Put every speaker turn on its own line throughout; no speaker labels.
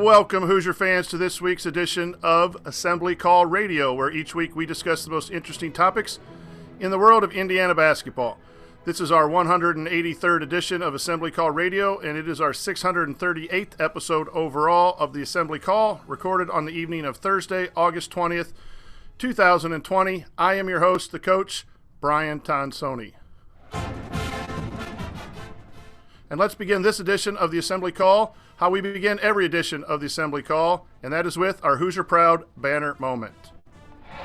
Welcome, Hoosier fans, to this week's edition of Assembly Call Radio, where each week we discuss the most interesting topics in the world of Indiana basketball. This is our 183rd edition of Assembly Call Radio, and it is our 638th episode overall of the Assembly Call, recorded on the evening of Thursday, August 20th, 2020. I am your host, the coach, Brian Tonsoni. And let's begin this edition of the Assembly Call, how we begin every edition of the Assembly Call, and that is with our Hoosier Proud banner moment.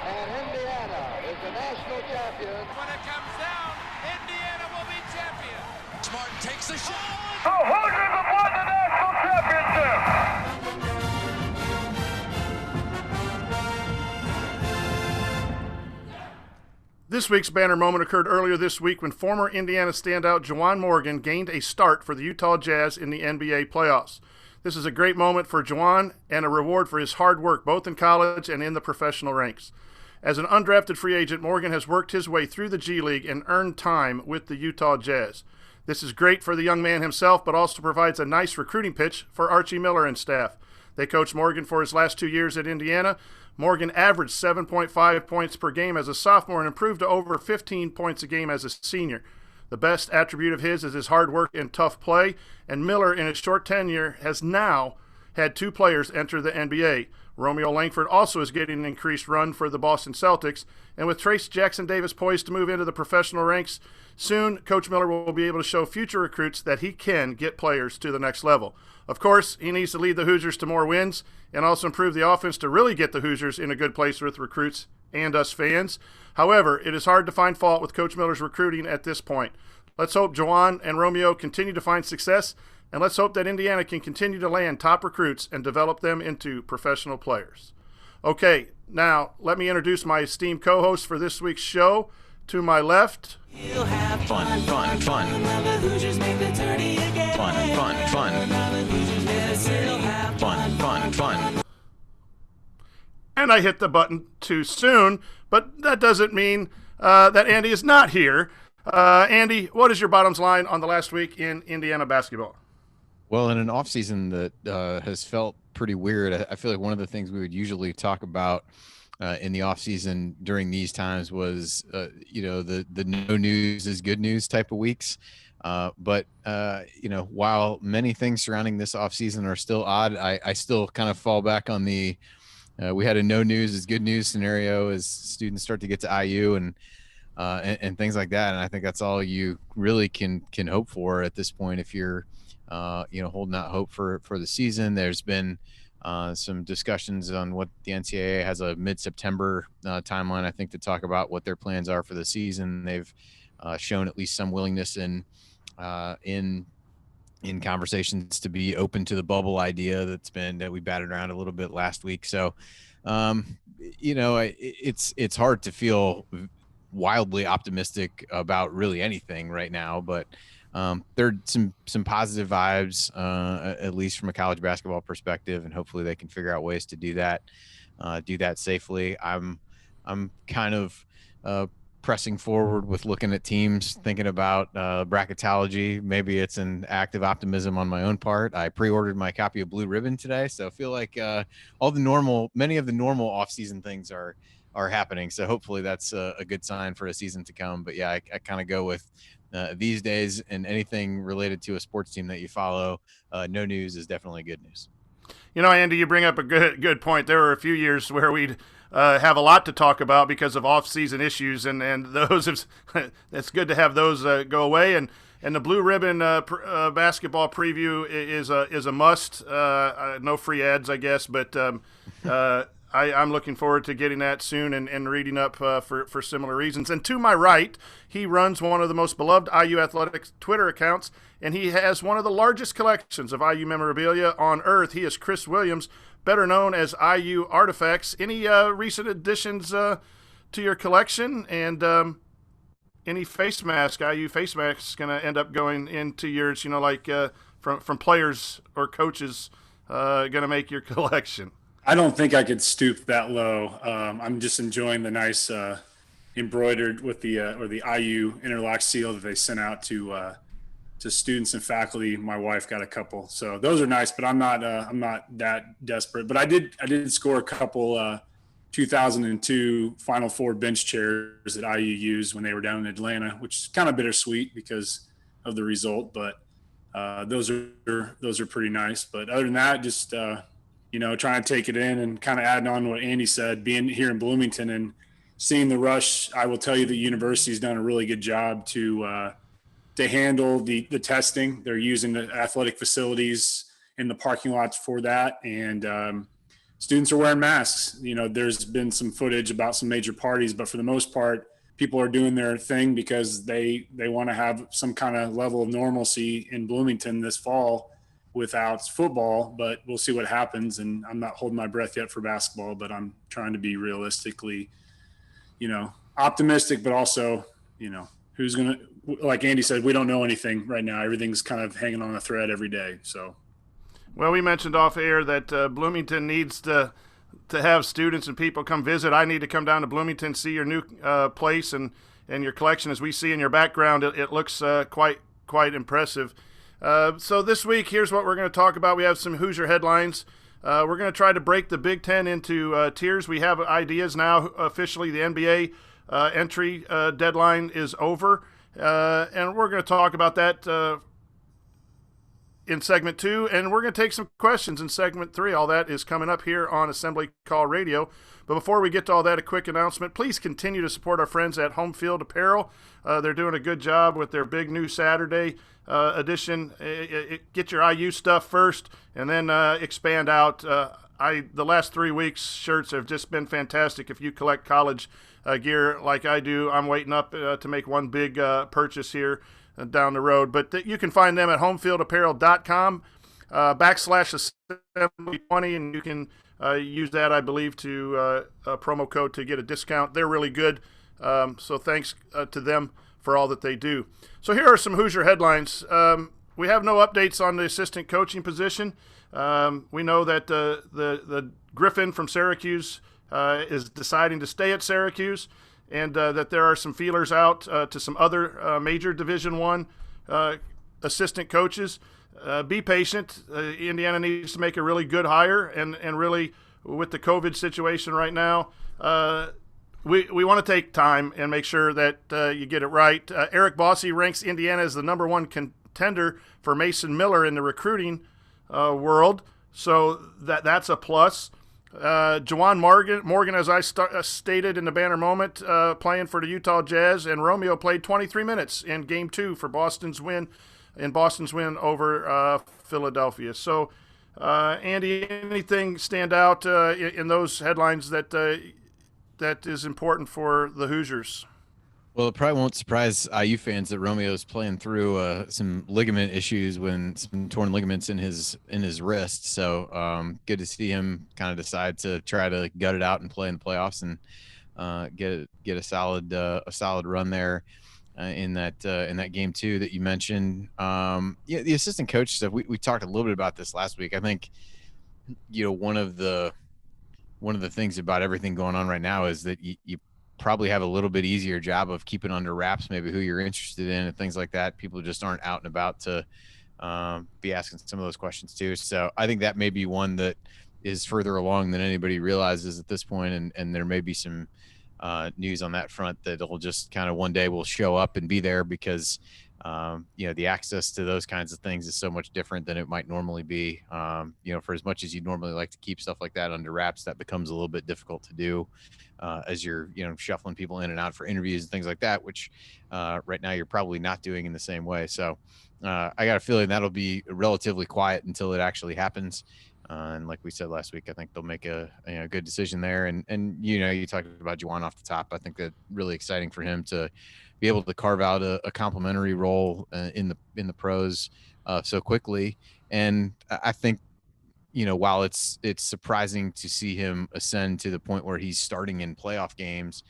And Indiana is the national champion.
When it comes down, Indiana will be champion.
Smart takes the shot.
The Hoosiers have won the national championship.
This week's banner moment occurred earlier this week when former Indiana standout Juwan Morgan gained a start for the Utah Jazz in the NBA playoffs. This is a great moment for Juwan and a reward for his hard work both in college and in the professional ranks. As an undrafted free agent, Morgan has worked his way through the G League and earned time with the Utah Jazz. This is great for the young man himself, but also provides a nice recruiting pitch for Archie Miller and staff. They coached Morgan for his last 2 years at Indiana. Morgan averaged 7.5 points per game as a sophomore and improved to over 15 points a game as a senior. The best attribute of his is his hard work and tough play, and Miller, in his short tenure, has now had 2 players enter the NBA. Romeo Langford also is getting an increased run for the Boston Celtics, and with Trace Jackson-Davis poised to move into the professional ranks, soon Coach Miller will be able to show future recruits that he can get players to the next level. Of course, he needs to lead the Hoosiers to more wins and also improve the offense to really get the Hoosiers in a good place with recruits and us fans. However, it is hard to find fault with Coach Miller's recruiting at this point. Let's hope Juwan and Romeo continue to find success, and let's hope that Indiana can continue to land top recruits and develop them into professional players. Okay, now let me introduce my esteemed co-host for this week's show. To my left,
He'll have fun. Fun.
The Hoosiers make the tourney again.
Fun.
and I hit the button too soon, but that doesn't mean that Andy is not here. Andy, what is your bottoms line on the last week in Indiana basketball?
Well, in an offseason that has felt pretty weird, I feel like one of the things we would usually talk about in the offseason during these times was, the no news is good news type of weeks. But while many things surrounding this offseason are still odd, I still kind of fall back on the we had a no news is good news scenario as students start to get to IU and things like that. And I think that's all you really can hope for at this point if you're holding out hope for the season. There's been some discussions on what the NCAA has a mid-September timeline, I think, to talk about what their plans are for the season. They've shown at least some willingness in conversations to be open to the bubble idea that we batted around a little bit last week. So, it's hard to feel wildly optimistic about really anything right now, but there are some positive vibes, at least from a college basketball perspective, and hopefully they can figure out ways to do that safely. I'm kind of pressing forward with looking at teams, thinking about bracketology. Maybe it's an act of optimism on my own part. I pre-ordered my copy of Blue Ribbon today, so I feel like many of the normal off-season things are happening. So hopefully that's a good sign for a season to come. But yeah, I kind of go with these days, and anything related to a sports team that you follow, no news is definitely good news.
Andy, you bring up a good point. There were a few years where we'd have a lot to talk about because of off-season issues, and those it's good to have those go away. And the Blue Ribbon basketball preview is a must. No free ads, I guess, but I'm looking forward to getting that soon and reading up for similar reasons. And to my right, he runs one of the most beloved IU Athletics Twitter accounts, and he has one of the largest collections of IU memorabilia on earth. He is Chris Williams, better known as IUArtifacts. Any recent additions to your collection, and any face mask, IU face masks, going to end up going into yours, from players or coaches going to make your collection?
I don't think I could stoop that low. I'm just enjoying the nice embroidered with the IU interlock seal that they sent out to to students and faculty. My wife got a couple, so those are nice. But I'm not that desperate. But I did score a couple 2002 Final Four bench chairs that IU used when they were down in Atlanta, which is kind of bittersweet because of the result. But those are pretty nice. But other than that, just trying to take it in and kind of adding on to what Andy said, being here in Bloomington and seeing the rush. I will tell you the university's done a really good job to handle the testing. They're using the athletic facilities in the parking lots for that. And students are wearing masks. There's been some footage about some major parties, but for the most part, people are doing their thing because they want to have some kind of level of normalcy in Bloomington this fall without football, but we'll see what happens. And I'm not holding my breath yet for basketball, but I'm trying to be realistically, optimistic, but also, who's going to, like Andy said, we don't know anything right now. Everything's kind of hanging on a thread every day. So,
well, we mentioned off air that Bloomington needs to have students and people come visit. I need to come down to Bloomington, see your new place and your collection. As we see in your background, it looks quite impressive. So this week, here's what we're going to talk about. We have some Hoosier headlines. We're going to try to break the Big Ten into tiers. We have ideas now. Officially, the NBA entry deadline is over, and we're going to talk about that in segment 2, and we're going to take some questions in segment 3. All that is coming up here on Assembly Call Radio. But before we get to all that, a quick announcement. Please continue to support our friends at Home Field Apparel. They're doing a good job with their big new Saturday edition. Get your IU stuff first, and then expand out. The last 3 weeks, shirts have just been fantastic. If you collect college gear like I do, I'm waiting up to make one big purchase here down the road. But you can find them at homefieldapparel.com /assembly20, and you can use that, I believe, to a promo code to get a discount. They're really good. So thanks to them for all that they do. So here are some Hoosier headlines. We have no updates on the assistant coaching position. We know that the Griffin from Syracuse is deciding to stay at Syracuse, and that there are some feelers out to some other major Division I assistant coaches. Be patient. Indiana needs to make a really good hire, and really with the COVID situation right now, we want to take time and make sure that you get it right. Eric Bossy ranks Indiana as the number 1 contender for Mason Miller in the recruiting world, so that's a plus. Juwan Morgan, as I stated in the banner moment, playing for the Utah Jazz, and Romeo played 23 minutes in Game 2 for Boston's win over Philadelphia. So, Andy, anything stand out in those headlines that is important for the Hoosiers?
Well, it probably won't surprise IU fans that Romeo's playing through some ligament issues, some torn ligaments in his wrist. So good to see him kind of decide to try to gut it out and play in the playoffs and get a solid run there in that game 2 that you mentioned. The assistant coach stuff. We talked a little bit about this last week. I think one of the things about everything going on right now is that you probably have a little bit easier job of keeping under wraps maybe who you're interested in and things like that. People just aren't out and about to be asking some of those questions too. So I think that may be one that is further along than anybody realizes at this point, and there may be some news on that front that'll just kind of one day will show up and be there because the access to those kinds of things is so much different than it might normally be. For as much as you'd normally like to keep stuff like that under wraps, that becomes a little bit difficult to do as you're shuffling people in and out for interviews and things like that, which right now you're probably not doing in the same way. So I got a feeling that'll be relatively quiet until it actually happens. And like we said last week, I think they'll make a good decision there. And you talked about Juwan off the top. I think that really exciting for him to be able to carve out a complimentary role in the pros so quickly. And I think while it's surprising to see him ascend to the point where he's starting in playoff games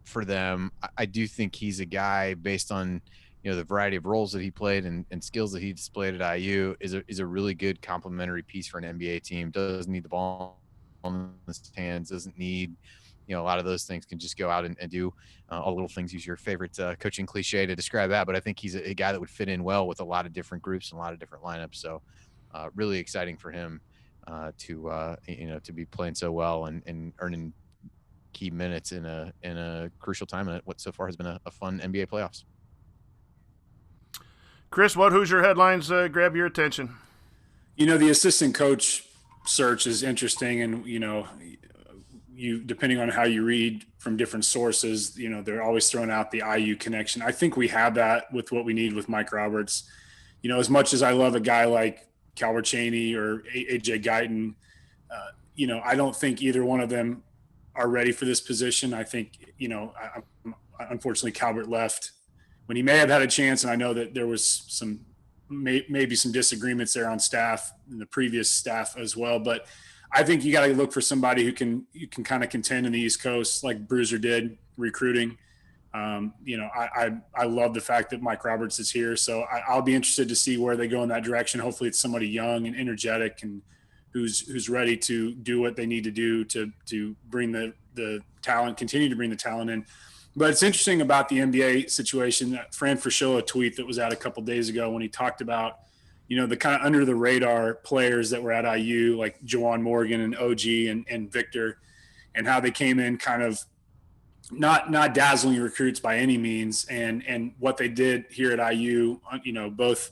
for them, I do think he's a guy based on the variety of roles that he played and skills that he displayed at IU is a really good complementary piece for an NBA team. Doesn't need the ball in his hands, doesn't need a lot of those things can just go out and do all little things. Use your favorite coaching cliche to describe that, but I think he's a guy that would fit in well with a lot of different groups and a lot of different lineups. So really exciting for him to be playing so well and earning key minutes in a crucial time in what so far has been a fun NBA playoffs.
Chris, what Hoosier headlines grab your attention?
The assistant coach search is interesting, and you depending on how you read from different sources, they're always throwing out the IU connection. I think we have that with what we need with Mike Roberts. As much as I love a guy like Calvert Chaney or AJ Guyton, I don't think either one of them are ready for this position. I think, unfortunately Calvert left when he may have had a chance. And I know that there was maybe some disagreements there on staff and the previous staff as well. But I think you got to look for somebody who can kind of contend in the East Coast like Bruiser did recruiting. I love the fact that Mike Roberts is here. So I'll be interested to see where they go in that direction. Hopefully it's somebody young and energetic and who's ready to do what they need to do to bring the talent, continue to bring the talent in. But it's interesting about the NBA situation that Fran Fraschilla tweet that was out a couple of days ago when he talked about, the kind of under the radar players that were at IU, like Juwan Morgan and OG and Victor, and how they came in kind of not dazzling recruits by any means. And what they did here at IU, both,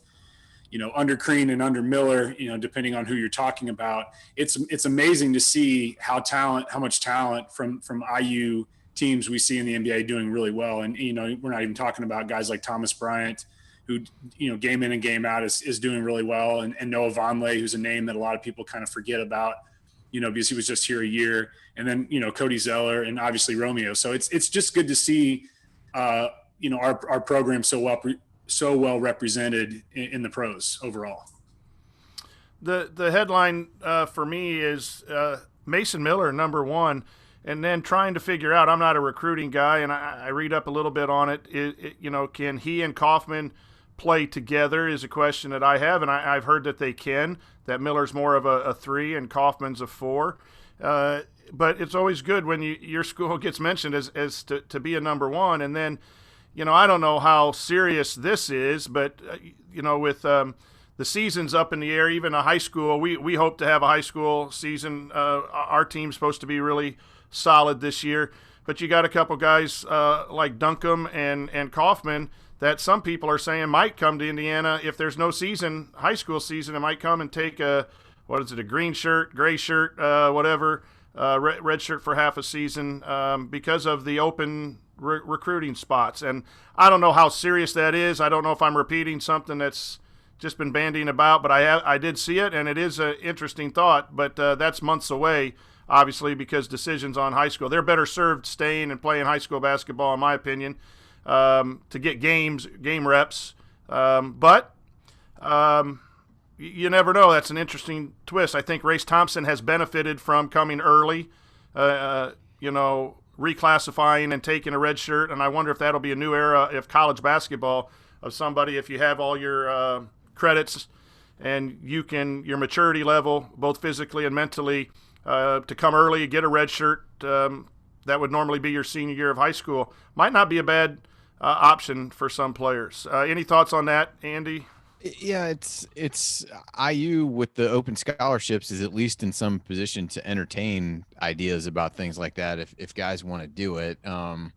under Crean and under Miller, depending on who you're talking about, it's amazing to see how much talent from IU teams we see in the NBA doing really well. And, we're not even talking about guys like Thomas Bryant, who, game in and game out is doing really well. And Noah Vonleh, who's a name that a lot of people kind of forget about, because he was just here a year. And then, Cody Zeller and obviously Romeo. So it's just good to see, our program so well represented in the pros overall.
The headline for me is Mason Miller, number one, and then trying to figure out, I'm not a recruiting guy, and I read up a little bit on it. Can he and Kaufman play together is a question that I have, and I've heard that they can, that Miller's more of a 3 and Kaufman's a 4. But it's always good when your school gets mentioned as to be a number one. And then, I don't know how serious this is, but, with the season's up in the air, even a high school, we hope to have a high school season. Our team's supposed to be really solid this year. But you got a couple guys like Duncombe and Kaufman that some people are saying might come to Indiana if there's no season, high school season. It might come and take a green shirt, gray shirt, whatever, red shirt for half a season because of the open recruiting spots. And I don't know how serious that is. I don't know if I'm repeating something that's just been bandying about, but I did see it, and it is an interesting thought. But that's months away, obviously, because decisions on high school. They're better served staying and playing high school basketball, in my opinion, to get game reps. But you never know. That's an interesting twist. I think Race Thompson has benefited from coming early, reclassifying and taking a red shirt. And I wonder if that'll be a new era of college basketball of somebody, if you have all your credits and your maturity level, both physically and mentally, to come early, get a red shirt, that would normally be your senior year of high school. Might not be a bad option for some players. Any thoughts on that, Andy?
Yeah, it's IU with the open scholarships is at least in some position to entertain ideas about things like that if guys want to do it. And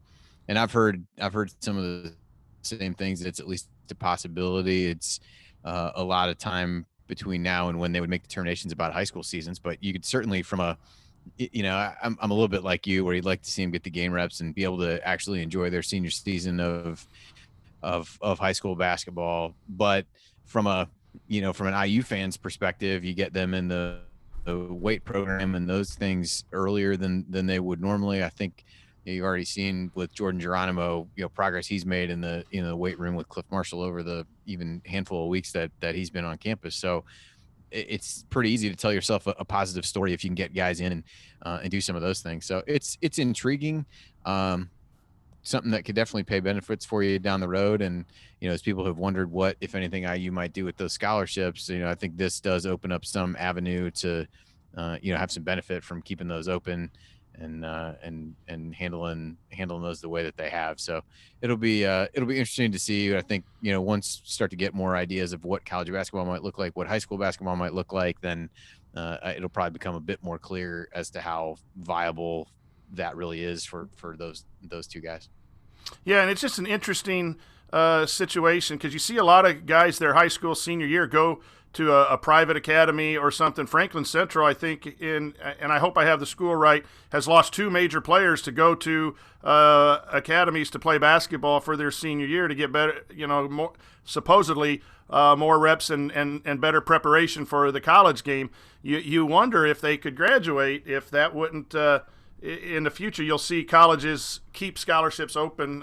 I've heard some of the same things. It's at least a possibility. It's a lot of time between now and when they would make determinations about high school seasons, but you could certainly I'm a little bit like you, where you'd like to see them get the game reps and be able to actually enjoy their senior season of high school basketball. But from an IU fan's perspective, you get them in the weight program and those things earlier than they would normally. I think you've already seen with Jordan Geronimo, progress he's made in the weight room with Cliff Marshall over the even handful of weeks that he's been on campus. So it's pretty easy to tell yourself a positive story if you can get guys in and do some of those things. So it's intriguing, something that could definitely pay benefits for you down the road. And, as people have wondered what, if anything, IU might do with those scholarships, I think this does open up some avenue to, have some benefit from keeping those open and handling those the way that they have. So it'll be interesting to see. I think, once start to get more ideas of what college basketball might look like, what high school basketball might look like, then it'll probably become a bit more clear as to how viable that really is for those two guys.
Yeah, and it's just an interesting situation because you see a lot of guys their high school senior year go to a private academy or something. Franklin Central, I think, and I hope I have the school right, has lost 2 major players to go to academies to play basketball for their senior year to get better, more, supposedly more reps and better preparation for the college game. You wonder if they could graduate, if that wouldn't in the future you'll see colleges keep scholarships open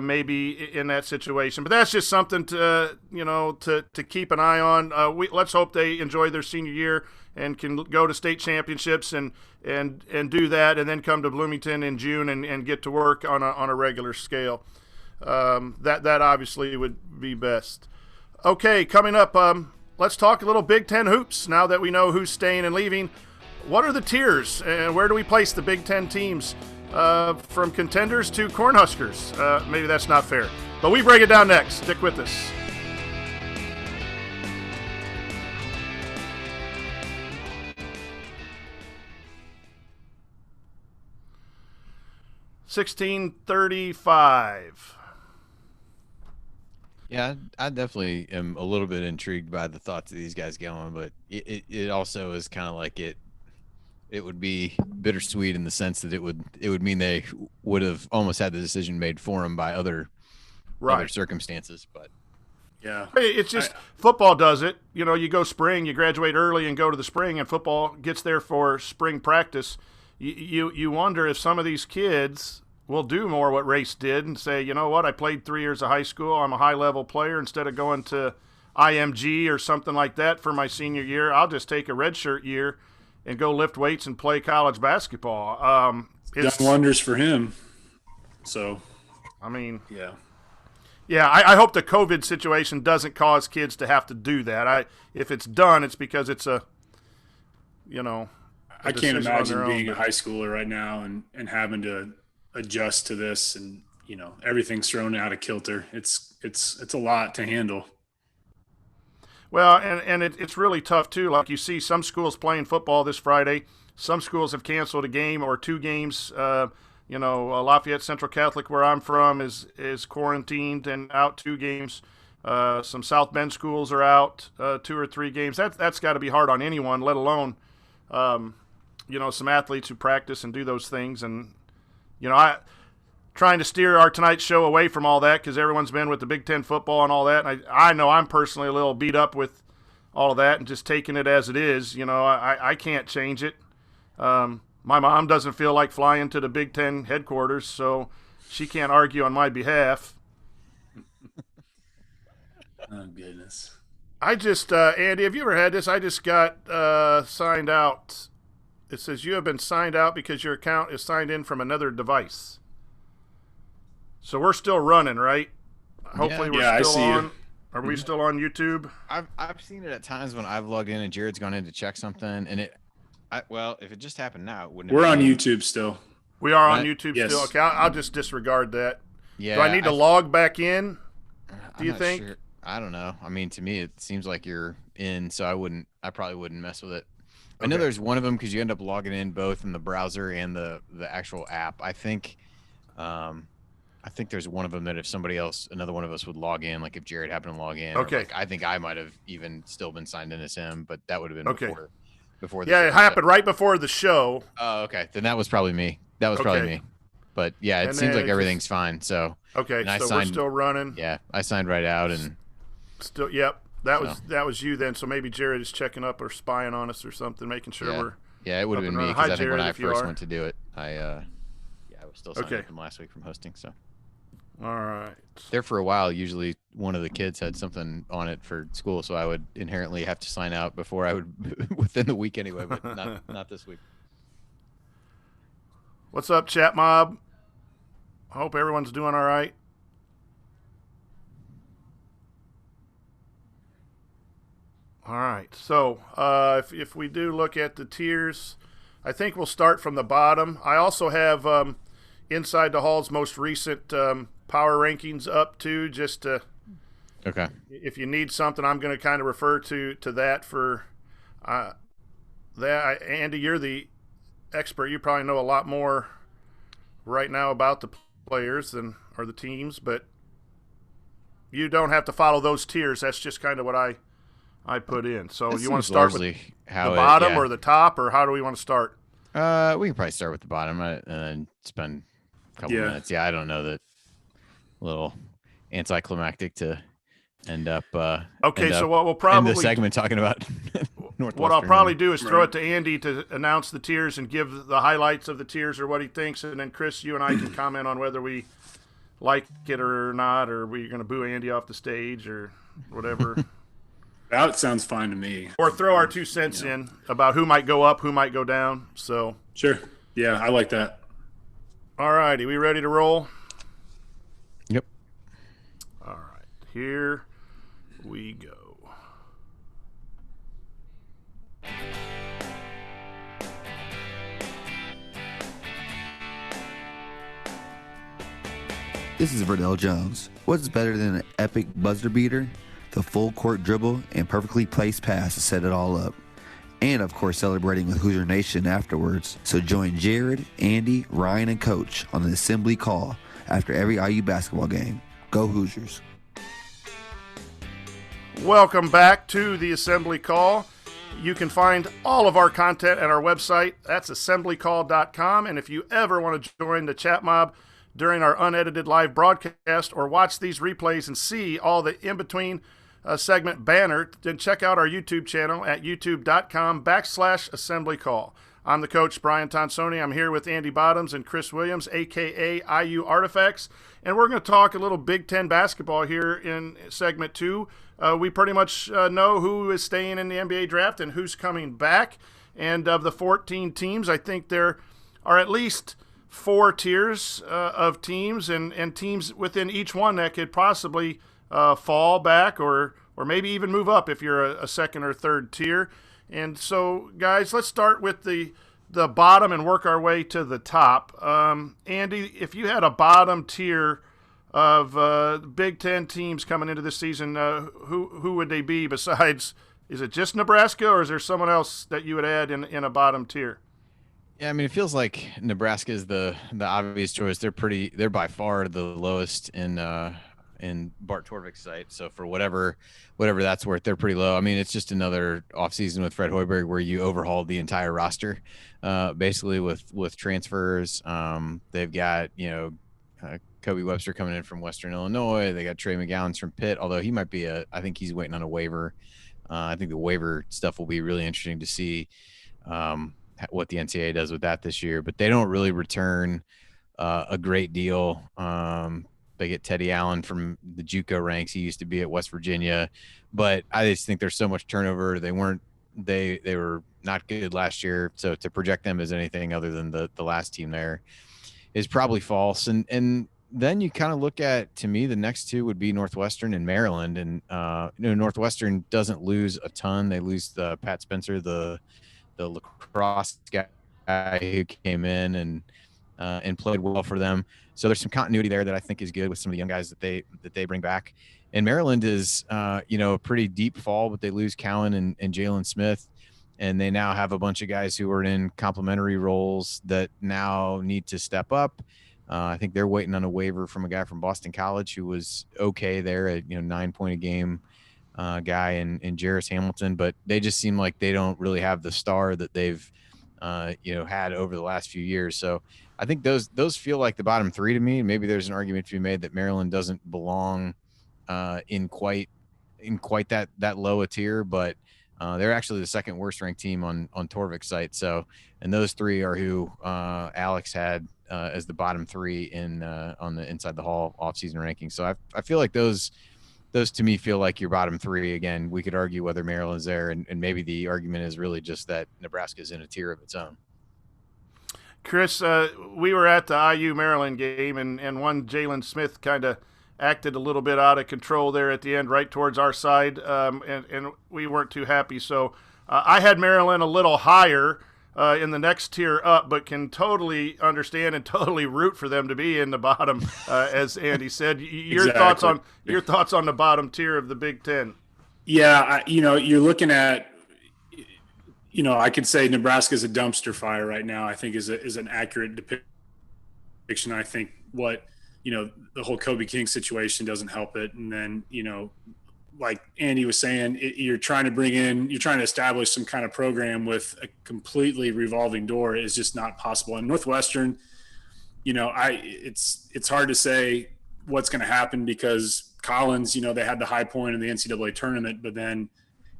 maybe in that situation. But that's just something to keep an eye on. Let's hope they enjoy their senior year and can go to state championships and do that, and then come to Bloomington in June and get to work on a regular scale. That obviously would be best. Okay, coming up, let's talk a little Big Ten hoops now that we know who's staying and leaving. What are the tiers, and where do we place the Big Ten teams? From contenders to cornhuskers. Maybe that's not fair. But we break it down next. Stick with us. $16.35.
Yeah, I definitely am a little bit intrigued by the thoughts of these guys going, but it also is kind of like it would be bittersweet in the sense that it would mean they would have almost had the decision made for them by other circumstances. But
yeah,
it's just football does it. You go spring, you graduate early and go to the spring, and football gets there for spring practice. You wonder if some of these kids will do more what Race did and say, you know what, I played 3 years of high school, I'm a high-level player, instead of going to IMG or something like that for my senior year, I'll just take a redshirt year and go lift weights and play college basketball.
It's done wonders for him. So,
I mean,
yeah.
I hope the COVID situation doesn't cause kids to have to do that. If it's done, it's because it's a
I can't imagine being a high schooler right now and having to adjust to this, and everything's thrown out of kilter. It's a lot to handle.
Well, and it's really tough, too. Like you see some schools playing football this Friday. Some schools have canceled a game or 2 games. Lafayette Central Catholic, where I'm from, is quarantined and out 2 games. Some South Bend schools are out 2 or 3 games. That's got to be hard on anyone, let alone, some athletes who practice and do those things. And, trying to steer our tonight's show away from all that because everyone's been with the Big Ten football and all that. And I know I'm personally a little beat up with all of that and just taking it as it is. I can't change it. My mom doesn't feel like flying to the Big Ten headquarters, so she can't argue on my behalf.
Oh, goodness.
I just, Andy, have you ever had this? I just got signed out. It says you have been signed out because your account is signed in from another device. So we're still running, right? Hopefully we're still on. You. Are we still on YouTube?
I've seen it at times when I've logged in and Jared's gone in to check something, and if it just happened now, it wouldn't.
We're on YouTube still.
We are on YouTube
yes.
still. Okay, I'll just disregard that.
Yeah.
Do I need to log back in? Do you think?
Sure. I don't know. I mean, to me, it seems like you're in, so I probably wouldn't mess with it. Okay. I know there's one of them because you end up logging in both in the browser and the actual app. I think there's one of them that if another one of us would log in, like if Jared happened to log in.
Okay.
I think I might have even still been signed in as him, but that would have been before the
show.
It
happened right before the show.
Oh, okay. Then that was probably me. Probably me. But yeah, it seems like everything's fine. So
okay, so we're still running.
Yeah, I signed right out and
still. Yep, that was you then. So maybe Jared is checking up or spying on us or something, making sure we're.
Yeah, it would have been me because I think when I first went to do it, I was still signed up from last week from hosting. So.
All right.
There for a while, usually one of the kids had something on it for school, so I would inherently have to sign out before I would within the week anyway, but not this week.
What's up, chat mob? I hope everyone's doing all right. All right. So if we do look at the tiers, I think we'll start from the bottom. I also have Inside the Hall's most recent power rankings up too, just to,
Okay.
if you need something, I'm going to kind of refer to that for that. Andy, you're the expert. You probably know a lot more right now about the players or the teams, but you don't have to follow those tiers. That's just kind of what I put in. So
That
you want to
seems
start with
largely
the
how
bottom
yeah.
or the top, or how do we want to start?
We can probably start with the bottom and then spend a couple minutes. Yeah, I don't know, that little anticlimactic to end up.
Okay, so
up
what we'll
in
probably
the segment talking about
what I'll probably do is throw it to Andy to announce the tiers and give the highlights of the tiers or what he thinks, and then Chris, you and I can comment on whether we like it or not, or we're going to boo Andy off the stage or whatever.
That sounds fine to me.
Or throw our 2 cents in about who might go up, who might go down. So
Sure. Yeah, I like that.
all righty, we ready to roll?
Yep.
All right, here we go.
This is Verdell Jones. What's better than an epic buzzer beater, the full court dribble, and perfectly placed pass to set it all up? And of course celebrating with Hoosier Nation afterwards. So join Jared, Andy, Ryan, and Coach on the assembly call after every IU basketball game. Go Hoosiers.
Welcome back to the Assembly Call. You can find all of our content at our website. That's assemblycall.com. And if you ever want to join the chat mob during our unedited live broadcast or watch these replays and see all the in-between segment banner, then check out our YouTube channel at youtube.com/assemblycall. I'm the coach, Brian Tonsoni. I'm here with Andy Bottoms and Chris Williams, a.k.a. IUArtifacts. And we're going to talk a little Big Ten basketball here in segment 2. We pretty much know who is staying in the NBA draft and who's coming back. And of the 14 teams, I think there are at least 4 tiers of teams and teams within each one that could possibly fall back or maybe even move up if you're a second or third tier. And so, guys, let's start with the bottom and work our way to the top. Andy, if you had a bottom tier of Big Ten teams coming into this season, who would they be besides, is it just Nebraska or is there someone else that you would add in a bottom tier?
Yeah, I mean, it feels like Nebraska is the obvious choice. They're by far the lowest in Bart Torvik's site. So for whatever that's worth, they're pretty low. I mean, it's just another offseason with Fred Hoiberg where you overhauled the entire roster, basically with transfers. They've got, Kobe Webster coming in from Western Illinois. They got Trey McGowan's from Pitt, although he might be I think he's waiting on a waiver. I think the waiver stuff will be really interesting to see what the NCAA does with that this year, but they don't really return a great deal. They get Teddy Allen from the JUCO ranks. He used to be at West Virginia, but I just think there's so much turnover. They were not good last year. So to project them as anything other than the last team there is probably false. And then you kind of look at, to me, the next two would be Northwestern and Maryland. And, Northwestern doesn't lose a ton. They lose Pat Spencer, the lacrosse guy who came in and played well for them. So there's some continuity there that I think is good with some of the young guys that they bring back. And Maryland is, a pretty deep fall, but they lose Cowan and Jalen Smith. And they now have a bunch of guys who are in complementary roles that now need to step up. I think they're waiting on a waiver from a guy from Boston College who was okay there at, 9-point a game guy and Jarris Hamilton, but they just seem like they don't really have the star that they've, had over the last few years. So I think those feel like the bottom 3 to me. Maybe there's an argument to be made that Maryland doesn't belong in quite that low a tier, but they're actually the second worst ranked team on Torvik's site. So, and those 3 are who Alex had as the bottom 3 on the Inside the Hall offseason ranking. So I feel like those to me feel like your bottom 3. Again, we could argue whether Maryland's there, and maybe the argument is really just that Nebraska's in a tier of its own.
Chris, we were at the IU Maryland game, and one Jalen Smith kind of acted a little bit out of control there at the end, right towards our side, and we weren't too happy. So I had Maryland a little higher in the next tier up, but can totally understand and totally root for them to be in the bottom, as Andy said. Your thoughts on the bottom tier of the Big Ten?
Yeah, you're looking at, I could say Nebraska is a dumpster fire right now. I think is an accurate depiction. I think what the whole Kobe King situation doesn't help it, and then like Andy was saying, you're trying to establish some kind of program with a completely revolving door is just not possible. And Northwestern, it's hard to say what's going to happen because Collins, they had the high point in the NCAA tournament, but then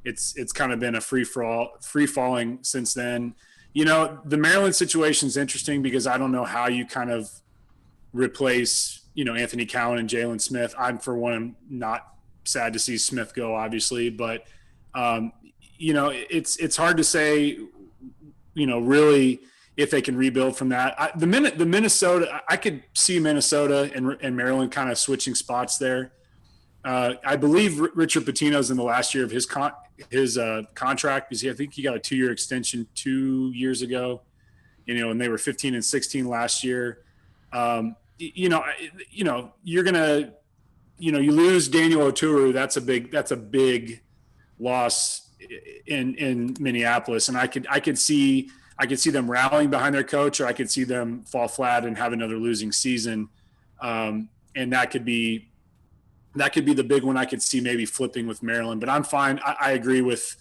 it's kind of been a free falling since then. The Maryland situation is interesting because I don't know how you kind of replace, Anthony Cowan and Jalen Smith. I'm for one, I'm not sad to see Smith go, obviously, but it's hard to say, really if they can rebuild from that. The Minnesota, I could see Minnesota and Maryland kind of switching spots there. I believe Richard Pitino's in the last year of his contract because I think he got a 2-year extension 2 years ago, and they were 15 and 16 last year. You're gonna. You lose Daniel Oturu. That's a big loss in Minneapolis, and I could see them rallying behind their coach, or I could see them fall flat and have another losing season, and that could be the big one. I could see maybe flipping with Maryland, but I'm fine. I agree with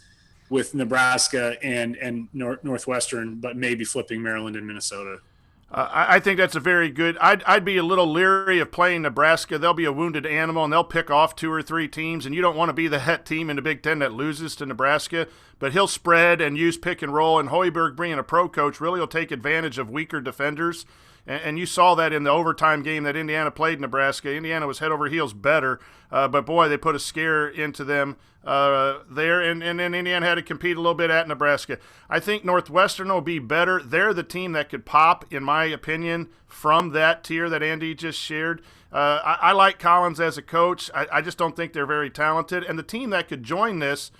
Nebraska and Northwestern, but maybe flipping Maryland and Minnesota.
I think that's a very good. I'd be a little leery of playing Nebraska. They'll be a wounded animal, and they'll pick off 2 or 3 teams, and you don't want to be the het team in the Big Ten that loses to Nebraska. But he'll spread and use pick and roll, and Hoiberg, bringing a pro coach, really will take advantage of weaker defenders. And you saw that in the overtime game that Indiana played Nebraska. Indiana was head over heels better, but boy, they put a scare into them there, and then Indiana had to compete a little bit at Nebraska. I think Northwestern will be better. They're the team that could pop, in my opinion, from that tier that Andy just shared. I like Collins as a coach. I just don't think they're very talented. And the team that could join this,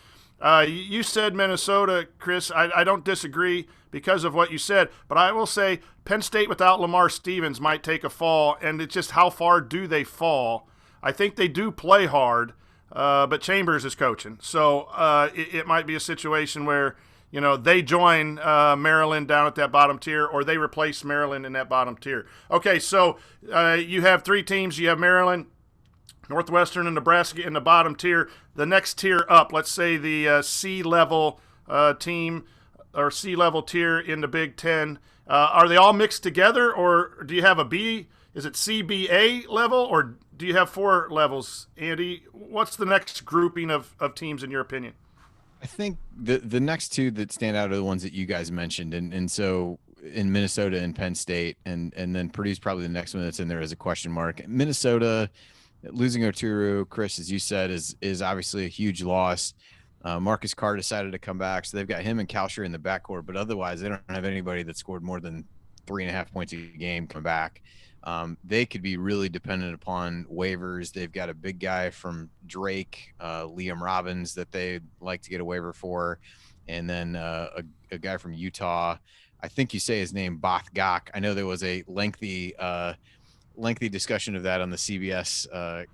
you said Minnesota, Chris. I don't disagree because of what you said, but I will say Penn State without Lamar Stevens might take a fall, and it's just how far do they fall? I think they do play hard, but Chambers is coaching. So it might be a situation where, they join Maryland down at that bottom tier, or they replace Maryland in that bottom tier. Okay, so you have 3 teams. You have Maryland, Northwestern, and Nebraska in the bottom tier. The next tier up, let's say the C-level team or C-level tier in the Big Ten, are they all mixed together, or do you have a B? Is it CBA level, or do you have 4 levels? Andy, what's the next grouping of teams in your opinion?
I think the next 2 that stand out are the ones that you guys mentioned, and so in Minnesota and Penn State, and then Purdue's probably the next one that's in there as a question mark. Minnesota, losing Oturu, Chris, as you said, is obviously a huge loss. Marcus Carr decided to come back, so they've got him and Kalsher in the backcourt, but otherwise they don't have anybody that scored more than 3.5 points a game come back. They could be really dependent upon waivers. They've got a big guy from Drake, Liam Robbins, that they like to get a waiver for, and then a guy from Utah. I think you say his name, Both Gok. I know there was a lengthy discussion of that on the CBS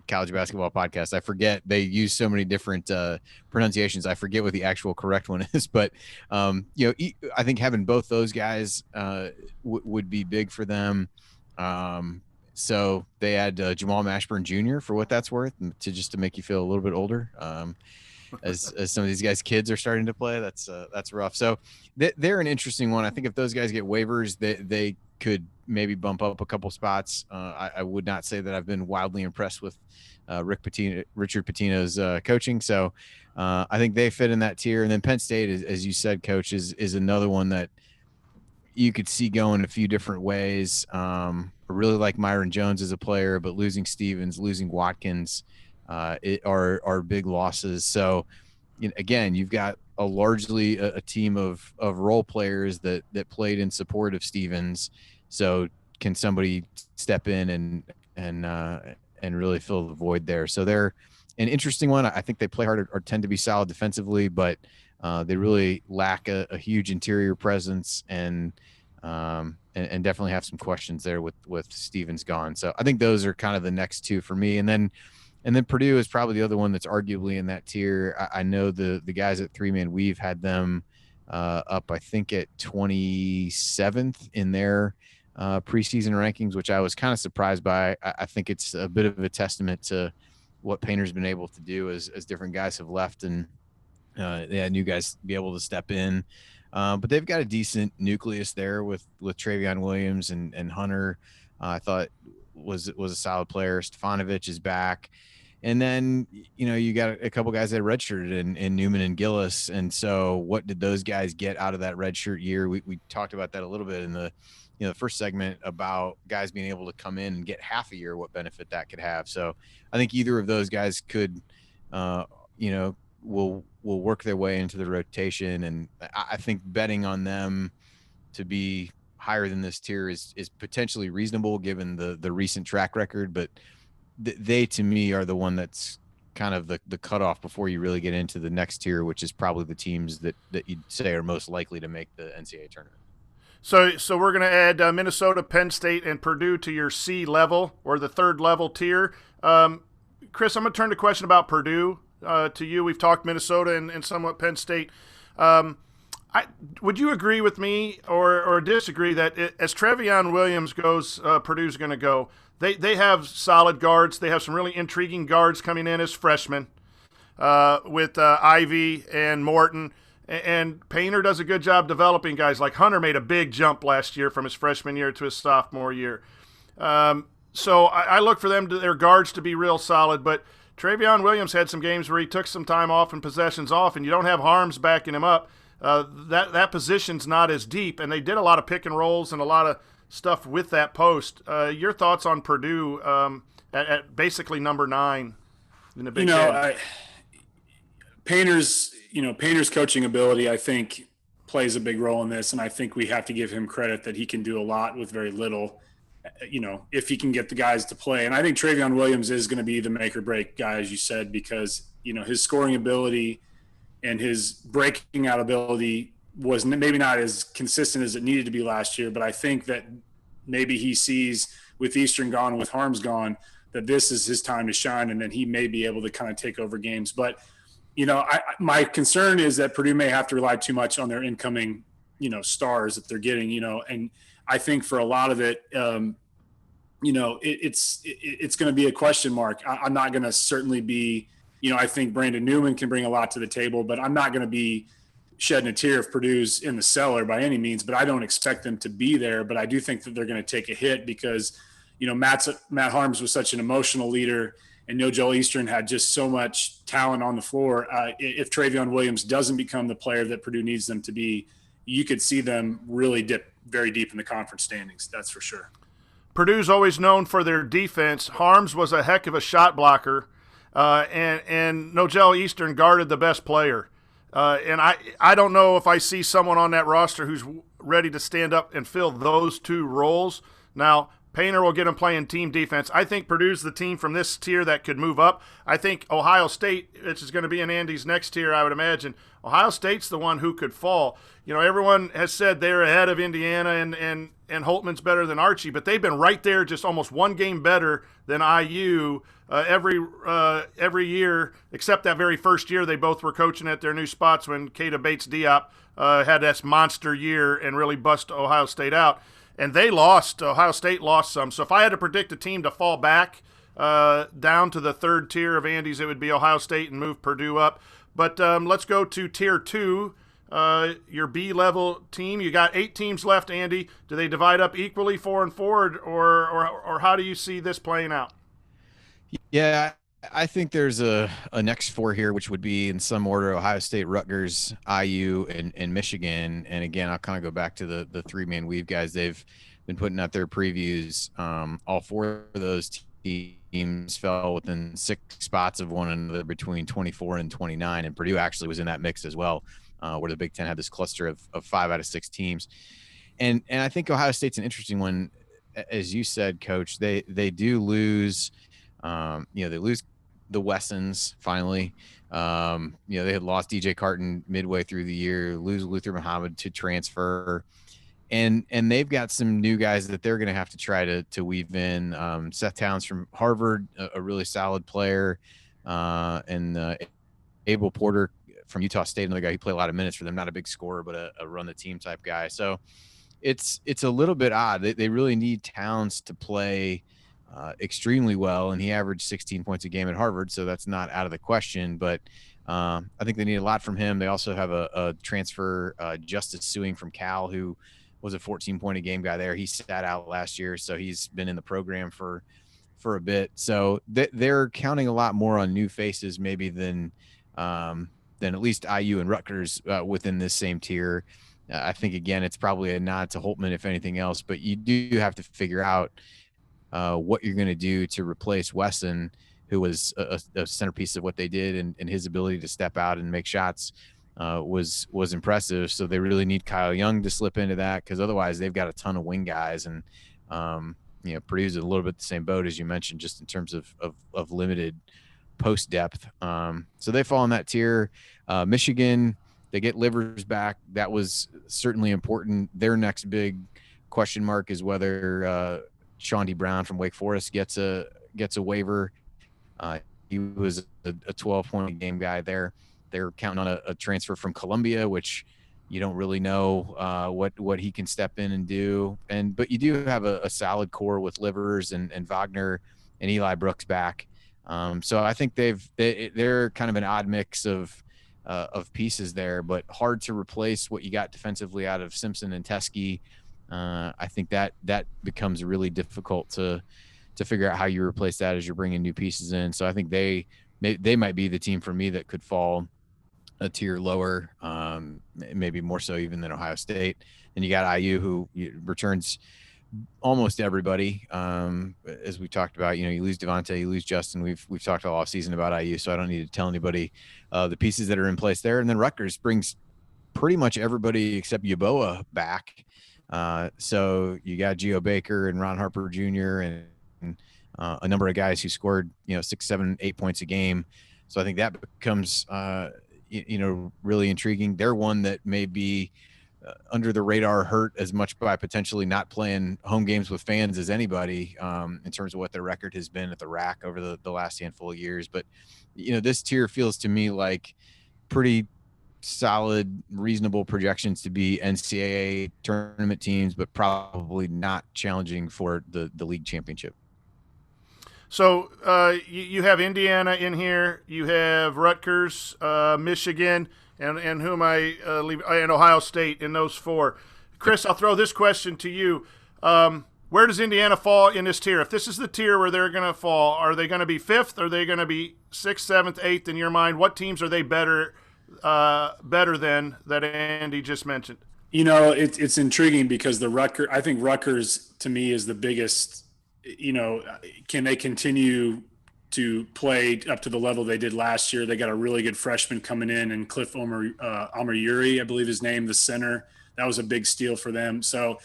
college basketball podcast. I forget, they use so many different pronunciations. I forget what the actual correct one is, but I think having both those guys would be big for them. So they had Jamal Mashburn Jr. for what that's worth, to make you feel a little bit older. As some of these guys' kids are starting to play, that's rough. So they're an interesting one. I think if those guys get waivers, they could maybe bump up a couple spots. I would not say that I've been wildly impressed with Richard Pitino's coaching. So I think they fit in that tier. And then Penn State, as you said, Coach, is another one that you could see going a few different ways. I really like Myron Jones as a player, but losing Stevens, losing Watkins are big losses. So again, you've got largely a team of role players that played in support of Stevens. So can somebody step in and really fill the void there? So they're an interesting one. I think they play hard or tend to be solid defensively, but They really lack a huge interior presence, and definitely have some questions there with Stevens gone. So I think those are kind of the next two for me. And then Purdue is probably the other one that's arguably in that tier. I know the guys at Three Man Weave had them up, I think, at 27th in their preseason rankings, which I was kind of surprised by. I think it's a bit of a testament to what Painter's been able to do as different guys have left, and they had new guys be able to step in. But they've got a decent nucleus there with Travion Williams and Hunter. I thought was a solid player. Stefanovic is back. And then, you got a couple guys that redshirted in Newman and Gillis. And so what did those guys get out of that redshirt year? We talked about that a little bit in the first segment about guys being able to come in and get half a year, what benefit that could have. So I think either of those guys could, will work their way into the rotation. And I think betting on them to be higher than this tier is potentially reasonable given the recent track record, but they to me are the one that's kind of the cutoff before you really get into the next tier, which is probably the teams that you'd say are most likely to make the NCAA tournament.
So we're going to add Minnesota, Penn State, and Purdue to your C level or the third level tier. Chris, I'm going to turn the question about Purdue to you. We've talked Minnesota and somewhat Penn State. Would you agree with me or disagree that as Travion Williams goes, Purdue's going to go? They have solid guards. They have some really intriguing guards coming in as freshmen with Ivy and Morton. And Painter does a good job developing guys. Like Hunter made a big jump last year from his freshman year to his sophomore year. So I look for their guards to be real solid. But Travion Williams had some games where he took some time off and possessions off, and you don't have Harms backing him up. That position's not as deep, and they did a lot of pick and rolls and a lot of stuff with that post. Your thoughts on Purdue at basically number 9 in the Big Ten?
Painter's coaching ability, I think, plays a big role in this, and I think we have to give him credit that he can do a lot with very little, if he can get the guys to play. And I think Travion Williams is going to be the make or break guy, as you said, because, his scoring ability and his breaking out ability was maybe not as consistent as it needed to be last year, but I think that maybe he sees with Eastern gone, with Harms gone, that this is his time to shine, and then he may be able to kind of take over games. But, my concern is that Purdue may have to rely too much on their incoming, stars that they're getting, and I think for a lot of it, it's going to be a question mark. I'm not going to certainly be, I think Brandon Newman can bring a lot to the table, but I'm not going to be shedding a tear if Purdue's in the cellar by any means, but I don't expect them to be there. But I do think that they're going to take a hit because, Matt Harms was such an emotional leader, and Joel Eastern had just so much talent on the floor. If Travion Williams doesn't become the player that Purdue needs them to be, you could see them really dip very deep in the conference standings. That's for sure.
Purdue's always known for their defense. Harms was a heck of a shot blocker, and Nogel Eastern guarded the best player. And I don't know if I see someone on that roster who's ready to stand up and fill those two roles. Now, Painter will get him playing team defense. I think Purdue's the team from this tier that could move up. I think Ohio State, which is going to be in Andy's next tier, I would imagine. Ohio State's the one who could fall. Everyone has said they're ahead of Indiana and Holtman's better than Archie, but they've been right there, just almost one game better than IU every year, except that very first year they both were coaching at their new spots when Keita Bates-Diop had that monster year and really bust Ohio State out. And they lost. Ohio State lost some. So if I had to predict a team to fall back down to the third tier of Andy's, it would be Ohio State and move Purdue up. But let's go to tier 2, your B-level team. You got 8 teams left, Andy. Do they divide up equally 4 and 4, or how do you see this playing out?
Yeah, I think there's a next 4 here, which would be in some order Ohio State, Rutgers, IU, and Michigan. And again, I'll kind of go back to the three-man weave guys. They've been putting out their previews. All 4 of those teams fell within 6 spots of one another between 24 and 29, and Purdue actually was in that mix as well, where the Big Ten had this cluster of 5 out of 6 teams. And I think Ohio State's an interesting one. As you said, Coach, they do lose – they lose the Wessons finally. They had lost DJ Carton midway through the year, lose Luther Muhammad to transfer. And they've got some new guys that they're going to have to try to weave in. Seth Towns from Harvard, a really solid player, and Abel Porter from Utah State, another guy who played a lot of minutes for them, not a big scorer, but a run the team type guy. So it's a little bit odd. They really need Towns to play extremely well, and he averaged 16 points a game at Harvard, so that's not out of the question. But I think they need a lot from him. They also have a transfer, Justice Suing from Cal, who was a 14-point-a-game guy there. He sat out last year, so he's been in the program for a bit. So they're counting a lot more on new faces maybe than at least IU and Rutgers within this same tier. I think, again, it's probably a nod to Holtman, if anything else, but you do have to figure out what you're going to do to replace Wesson, who was a centerpiece of what they did, and his ability to step out and make shots was impressive. So they really need Kyle Young to slip into that, because otherwise they've got a ton of wing guys, and Purdue's a little bit the same boat as you mentioned, just in terms of limited post depth. So they fall in that tier. Michigan, they get Livers back. That was certainly important. Their next big question mark is whether Shawnee Brown from Wake Forest gets a waiver. He was a 12-point game guy there. They're counting on a transfer from Columbia, which you don't really know what he can step in and do. But you do have a solid core with Livers and Wagner and Eli Brooks back. So I think they're kind of an odd mix of pieces there, but hard to replace what you got defensively out of Simpson and Teskey. I think that becomes really difficult to figure out how you replace that as you're bringing new pieces in. So I think they might be the team for me that could fall a tier lower, maybe more so even than Ohio State. And you got IU, who returns almost everybody. As we talked about, you lose Devontae, you lose Justin. We've talked all off season about IU, so I don't need to tell anybody the pieces that are in place there. And then Rutgers brings pretty much everybody except Yeboah back. So you got Geo Baker and Ron Harper Jr. and a number of guys who scored 6, 7, 8 points a game. So I think that becomes really intriguing. They're one that may be under the radar hurt as much by potentially not playing home games with fans as anybody, in terms of what their record has been at the RAC over the last handful of years. But this tier feels to me like pretty solid, reasonable projections to be NCAA tournament teams, but probably not challenging for the league championship.
So you have Indiana in here, you have Rutgers, Michigan, and who am I leaving? And Ohio State in those four. Chris, I'll throw this question to you. Where does Indiana fall in this tier? If this is the tier where they're going to fall, are they going to be fifth? Are they going to be sixth, seventh, eighth? In your mind, what teams are they better than that Andy just mentioned?
It's intriguing because I think Rutgers to me is the biggest. Can they continue to play up to the level they did last year? They got a really good freshman coming in, and Cliff Omoyuri, I believe his name, the center. That was a big steal for them. So,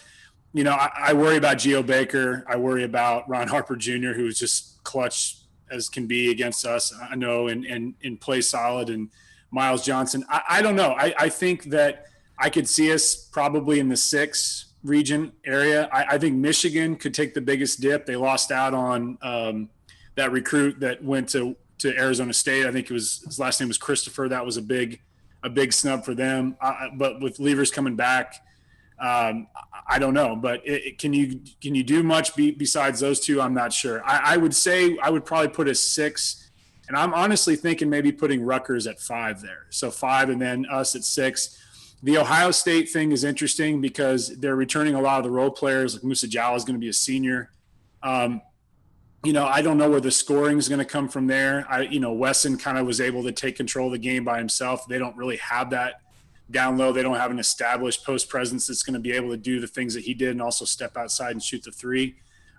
I worry about Geo Baker. I worry about Ron Harper Jr., who's just clutch as can be against us, I know, and play solid. And Miles Johnson. I don't know. I think that I could see us probably in the 6 region area. I think Michigan could take the biggest dip. They lost out on that recruit that went to Arizona State. I think his last name was Christopher. That was a big snub for them. But with Levers coming back, I don't know. But can you do much besides those two? I'm not sure. I would say I would probably put a 6, and I'm honestly thinking maybe putting Rutgers at 5 there. So 5, and then us at 6. The Ohio State thing is interesting because they're returning a lot of the role players. Like Musa Jallow is going to be a senior. I don't know where the scoring is going to come from there. Wesson kind of was able to take control of the game by himself. They don't really have that down low. They don't have an established post presence that's going to be able to do the things that he did and also step outside and shoot the 3.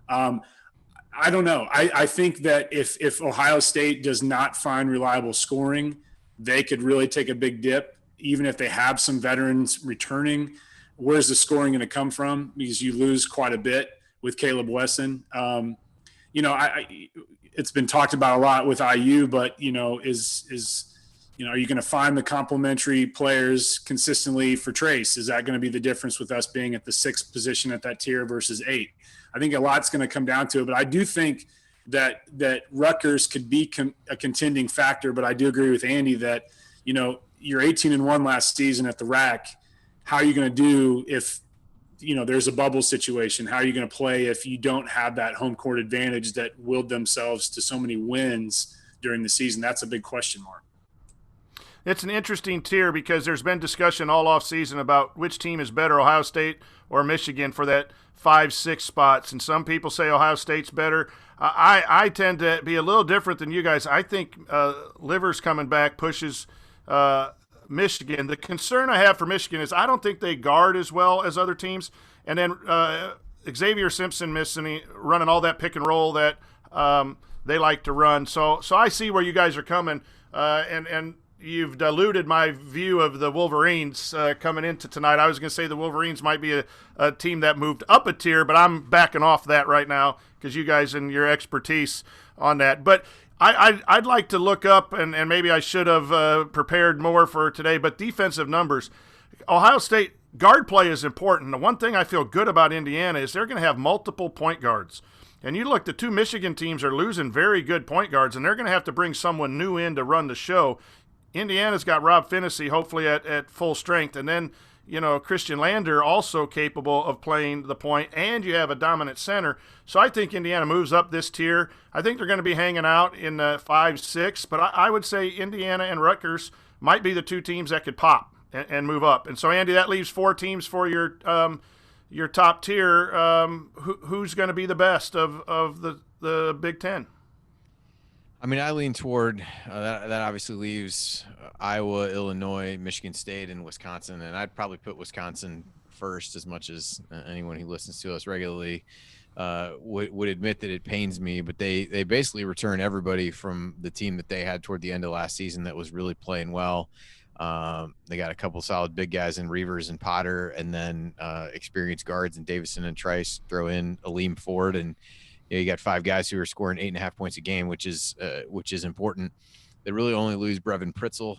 I don't know. I think that if Ohio State does not find reliable scoring, they could really take a big dip. Even if they have some veterans returning, where's the scoring going to come from? Because you lose quite a bit with Caleb Wesson. it's been talked about a lot with IU, but are you going to find the complementary players consistently for Trace? Is that going to be the difference with us being at the 6th position at that tier versus 8? I think a lot's going to come down to it, but I do think that Rutgers could be a contending factor. But I do agree with Andy that, you're 18-1 last season at the RAC. How are you going to do if, there's a bubble situation? How are you going to play if you don't have that home court advantage that willed themselves to so many wins during the season? That's a big question mark.
It's an interesting tier because there's been discussion all off season about which team is better, Ohio State or Michigan, for that 5-6 spots. And some people say Ohio State's better. I tend to be a little different than you guys. I think Livers coming back pushes Michigan. The concern I have for Michigan is I don't think they guard as well as other teams. And then Xavier Simpson running all that pick and roll that they like to run. So I see where you guys are coming, and you've diluted my view of the Wolverines coming into tonight. I was going to say the Wolverines might be a team that moved up a tier, but I'm backing off that right now because you guys and your expertise on that. But I'd like to look up, and maybe I should have prepared more for today, but defensive numbers. Ohio State guard play is important. The one thing I feel good about Indiana is they're going to have multiple point guards. And you look, the 2 Michigan teams are losing very good point guards, and they're going to have to bring someone new in to run the show. Indiana's got Rob Finney, hopefully at full strength, and then Christian Lander also capable of playing the point, and you have a dominant center. So I think Indiana moves up this tier. I think they're going to be hanging out in 5-6, but I would say Indiana and Rutgers might be the 2 teams that could pop and move up. And so, Andy, that leaves 4 teams for your top tier. Who's going to be the best of the Big Ten?
I mean, I lean toward that obviously leaves Iowa, Illinois, Michigan State, and Wisconsin. And I'd probably put Wisconsin first, as much as anyone who listens to us regularly would admit that it pains me. But they basically return everybody from the team that they had toward the end of last season that was really playing well. They got a couple solid big guys in Reavers and Potter, and then experienced guards in Davison and Trice. Throw in Aleem Ford, and you got 5 guys who are scoring 8.5 points a game, which is important. They really only lose Brevin Pritzel,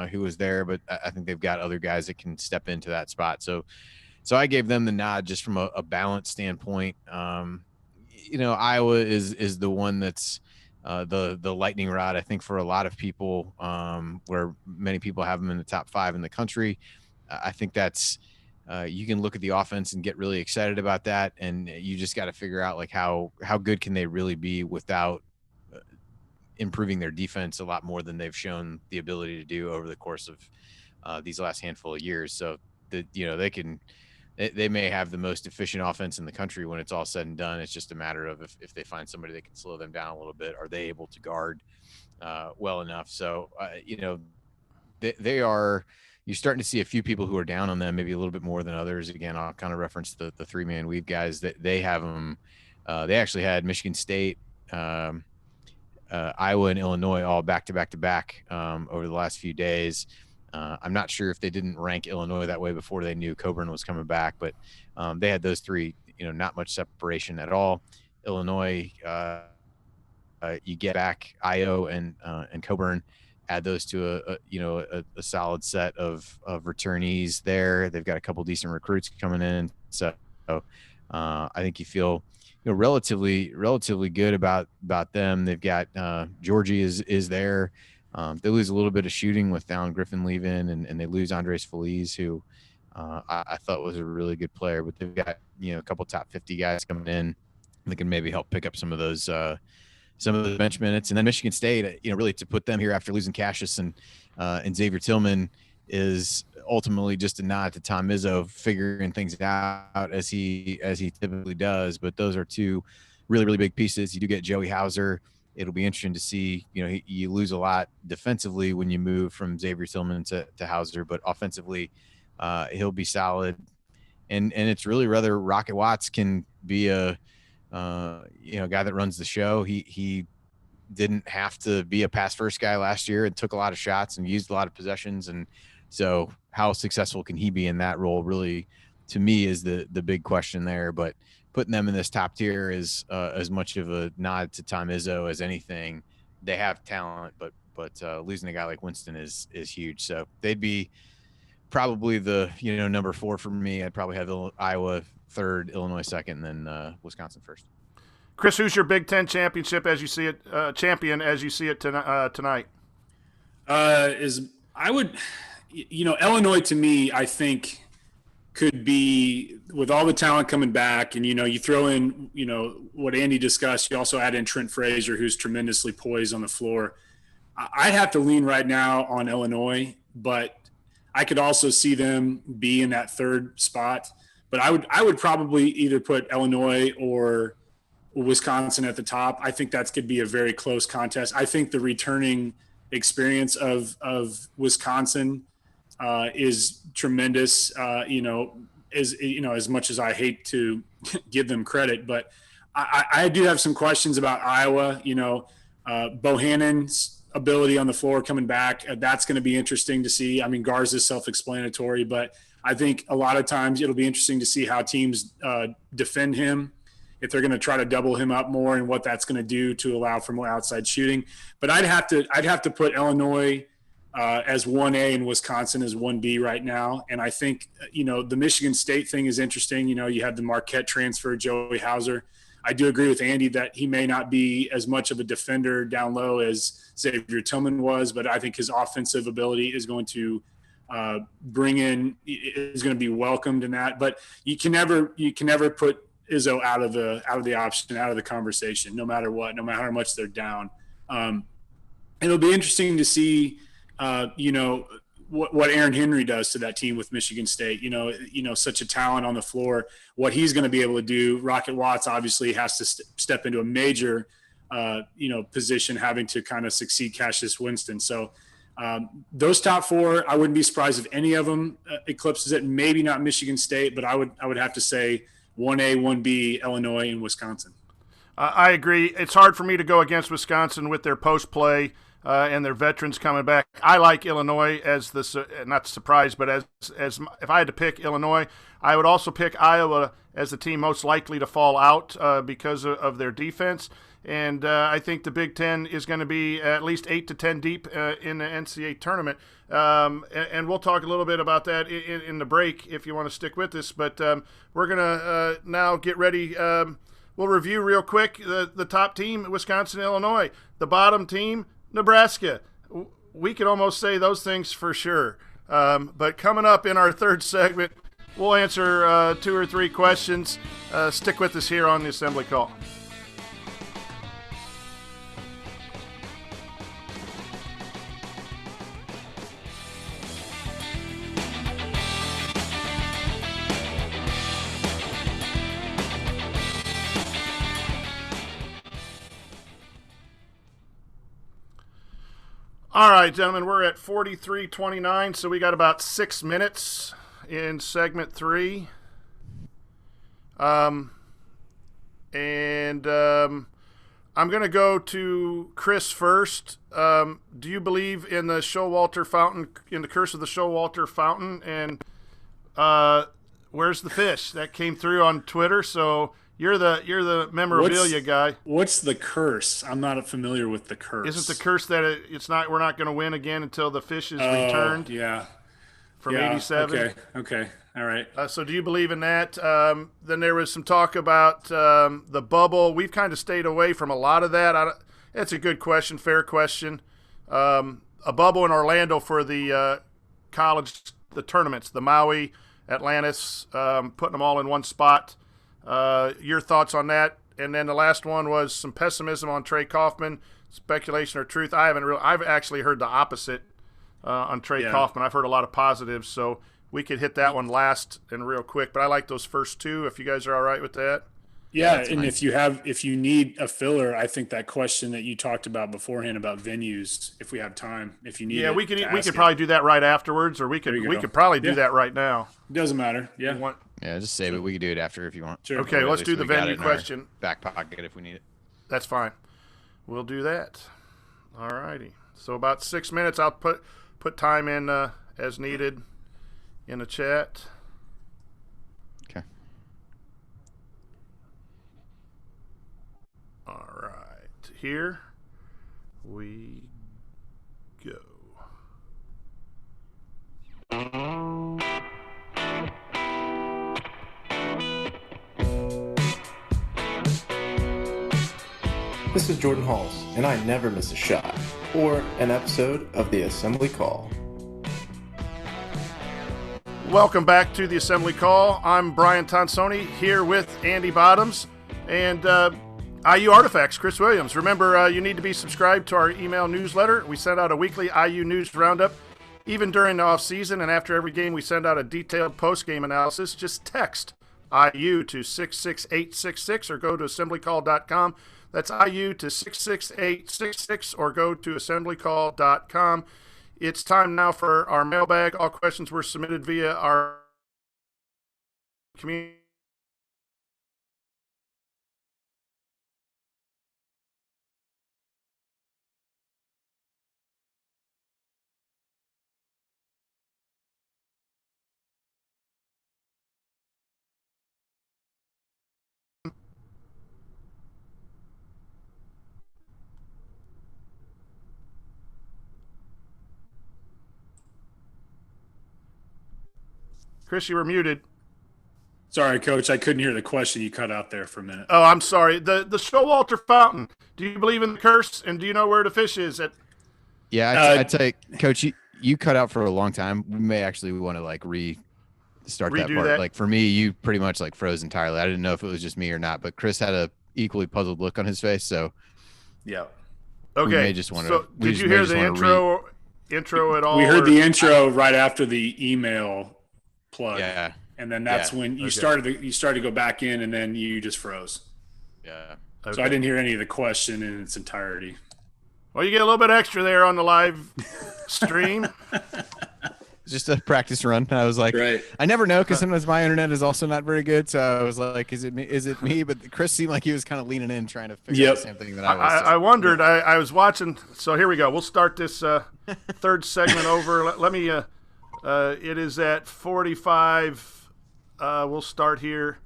who was there, but I think they've got other guys that can step into that spot. So I gave them the nod just from a balance standpoint. Iowa is the one that's the lightning rod, I think, for a lot of people, where many people have them in the top 5 in the country. I think that's you can look at the offense and get really excited about that, and you just got to figure out like how good can they really be without improving their defense a lot more than they've shown the ability to do over the course of these last handful of years. So they may have the most efficient offense in the country when it's all said and done. It's just a matter of if they find somebody that can slow them down a little bit, are they able to guard well enough? So they are. You're starting to see a few people who are down on them, maybe a little bit more than others. Again, I'll kind of reference the 3-man weave guys that they have them. They actually had Michigan State, Iowa, and Illinois all back to back over the last few days. I'm not sure if they didn't rank Illinois that way before they knew Coburn was coming back, but they had those 3, not much separation at all. Illinois, you get back Io and Coburn. Add those to a solid set of returnees there. They've got a couple decent recruits coming in, so I think you feel relatively good about them. They've got Georgie is there. They lose a little bit of shooting with Alan Griffin leaving, and they lose Andres Feliz, who I thought was a really good player. But they've got a couple top 50 guys coming in that can maybe help pick up some of those bench minutes. And then Michigan State, really to put them here after losing Cassius and Xavier Tillman is ultimately just a nod to Tom Izzo figuring things out as he typically does. But those are 2 really, really big pieces. You do get Joey Hauser. It'll be interesting to see, you lose a lot defensively when you move from Xavier Tillman to Hauser, but offensively he'll be solid. And it's really whether Rocket Watts can be a guy that runs the show. He didn't have to be a pass first guy last year and took a lot of shots and used a lot of possessions. And so how successful can he be in that role really, to me, is the big question there. But putting them in this top tier is as much of a nod to Tom Izzo as anything. They have talent, but losing a guy like Winston is huge. So they'd be probably the number 4 for me. I'd probably have Iowa 3rd, Illinois 2nd, and then Wisconsin 1st.
Chris, who's your Big Ten championship as you see it, champion as you see it tonight?
Illinois to me, I think could be, with all the talent coming back, and you throw in what Andy discussed. You also add in Trent Frazier, who's tremendously poised on the floor. I'd have to lean right now on Illinois, but I could also see them be in that 3rd spot. But I would probably either put Illinois or Wisconsin at the top. I think that could be a very close contest. I think the returning experience of Wisconsin is tremendous. As much as I hate to give them credit, but I do have some questions about Iowa. Bohannon's ability on the floor coming back, that's going to be interesting to see. I mean, Garza's self-explanatory, but I think a lot of times it'll be interesting to see how teams defend him, if they're going to try to double him up more, and what that's going to do to allow for more outside shooting. But I'd have to put Illinois as 1A and Wisconsin as 1B right now. And I think, the Michigan State thing is interesting. You had the Marquette transfer, Joey Hauser. I do agree with Andy that he may not be as much of a defender down low as Xavier Tillman was, but I think his offensive ability is going to is going to be welcomed in that. But you can never put Izzo out of the option, out of the conversation, no matter what, no matter how much they're down. It'll be interesting to see, what Aaron Henry does to that team with Michigan State. Such a talent on the floor, what he's going to be able to do. Rocket Watts obviously has to step into a major, position, having to kind of succeed Cassius Winston. So those top 4, I wouldn't be surprised if any of them eclipses it. Maybe not Michigan State, but I would have to say 1A, 1B, Illinois, and Wisconsin.
I agree. It's hard for me to go against Wisconsin with their post play and their veterans coming back. I like Illinois as not surprised, but as if I had to pick Illinois, I would also pick Iowa as the team most likely to fall out because of their defense. And I think the Big Ten is going to be at least 8 to 10 deep in the NCAA tournament. And we'll talk a little bit about that in the break if you want to stick with us. But we're going to now get ready. We'll review real quick the top team, Wisconsin, Illinois. The bottom team, Nebraska. We can almost say those things for sure. But coming up in our 3rd segment, we'll answer 2 or 3 questions. Stick with us here on the Assembly Call. All right, gentlemen, we're at 43:29, so we got about 6 minutes in segment 3. I'm going to go to Chris first. Do you believe in the Showalter fountain, in the curse of the Showalter fountain? And where's the fish? That came through on Twitter, so you're the memorabilia guy.
What's the curse? I'm not familiar with the curse.
Isn't the curse that we're not going to win again until the fish is returned?
Yeah.
From 87.
Okay. All right.
So do you believe in that? Then there was some talk about the bubble. We've kind of stayed away from a lot of that. It's a good question, fair question. A bubble in Orlando for the the tournaments, the Maui, Atlantis, putting them all in one spot. Your thoughts on that? And then the last one was some pessimism on Trey Kaufman, speculation or truth. I've actually heard the opposite on Trey Kaufman. I've heard a lot of positives, so we could hit that one last and real quick. But I like those first 2. If you guys are all right with that.
Yeah, and nice. If you need a filler, I think that question that you talked about beforehand about venues, if we have time, if you need,
we could probably do that right afterwards, or we could probably do that right now.
Doesn't matter. Yeah.
Just save it. We can do it after if you want.
Sure.
Okay, let's do the venue question.
Back pocket if we need it.
That's fine. We'll do that. All righty. So about 6 minutes. I'll put time in as needed in the chat.
Okay.
here we go.
This is Jordan Halls, and I never miss a shot or an episode of the Assembly Call.
Welcome back to the Assembly Call. I'm Brian Tonsoni here with Andy Bottoms and IUArtifacts, Chris Williams. Remember, you need to be subscribed to our email newsletter. We send out a weekly IU News Roundup. Even during the off-season and after every game, we send out a detailed post-game analysis. Just text IU to 66866 or go to assemblycall.com. That's IU to 66866 or go to assemblycall.com. It's time now for our mailbag. All questions were submitted via our community. Chris, you were muted.
Sorry, Coach. I couldn't hear the question. You cut out there for a minute.
Oh, I'm sorry. The Showalter Fountain. Do you believe in the curse, and do you know where the fish is?
I'd say, Coach, you cut out for a long time. We may actually want to restart that part.
That?
Like for me, you pretty much froze entirely. I didn't know if it was just me or not, but Chris had a equally puzzled look on his face. So,
yeah.
Okay.
We may just want to.
So, did you hear the intro at all?
We heard the intro right after the email plug.
Yeah.
And then that's when you started to go back in, and then you just froze.
Yeah.
Okay.
So I didn't hear any of the question in its entirety.
Well, you get a little bit extra there on the live stream.
It's just a practice run. I was like,
right.
I never know because sometimes my internet is also not very good. So I was like, is it me? Is it me? But Chris seemed like he was kind of leaning in, trying to figure out the same thing that I was.
I wondered. I was watching. So here we go. We'll start this third segment over. Let me. It is at 45. We'll start here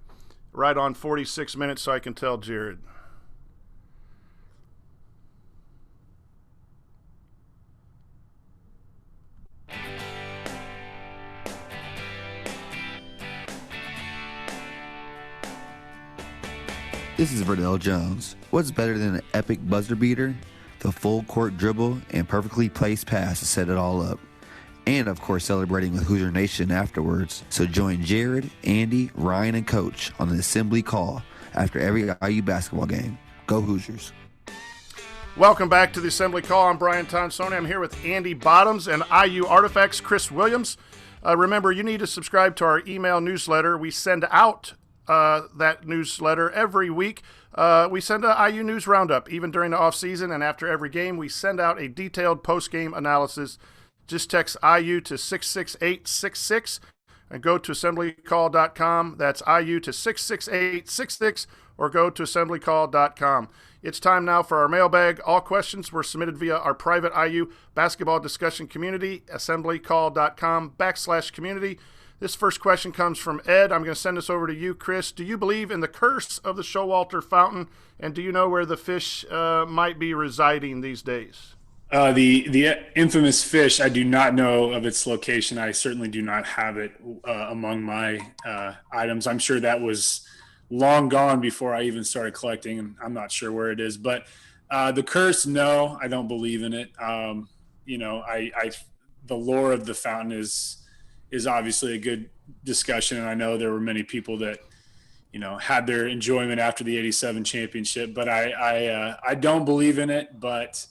right on 46 minutes so I can tell Jared.
This is Verdell Jones. What's better than an epic buzzer beater? The full court dribble and perfectly placed pass to set it all up. And of course celebrating with Hoosier Nation afterwards. So join Jared, Andy, Ryan, and Coach on the Assembly Call after every IU basketball game. Go Hoosiers.
Welcome back to the Assembly Call. I'm Brian Tonsoni. I'm here with Andy Bottoms and IUArtifacts, Chris Williams. Remember, you need to subscribe to our email newsletter. We send out that newsletter every week. We send a IU News Roundup. Even during the offseason and after every game, we send out a detailed post-game analysis. Just text IU to 66866 and go to assemblycall.com. That's IU to 66866 or go to assemblycall.com. It's time now for our mailbag. All questions were submitted via our private IU basketball discussion community, assemblycall.com/community. This first question comes from Ed. I'm going to send this over to you, Chris. Do you believe in the curse of the Showalter Fountain, and do you know where the fish might be residing these days?
The infamous fish, I do not know of its location. I certainly do not have it among my items. I'm sure that was long gone before I even started collecting, and I'm not sure where it is. But the curse, no, I don't believe in it. The lore of the fountain is obviously a good discussion, and I know there were many people that had their enjoyment after the '87 championship. But I don't believe in it. But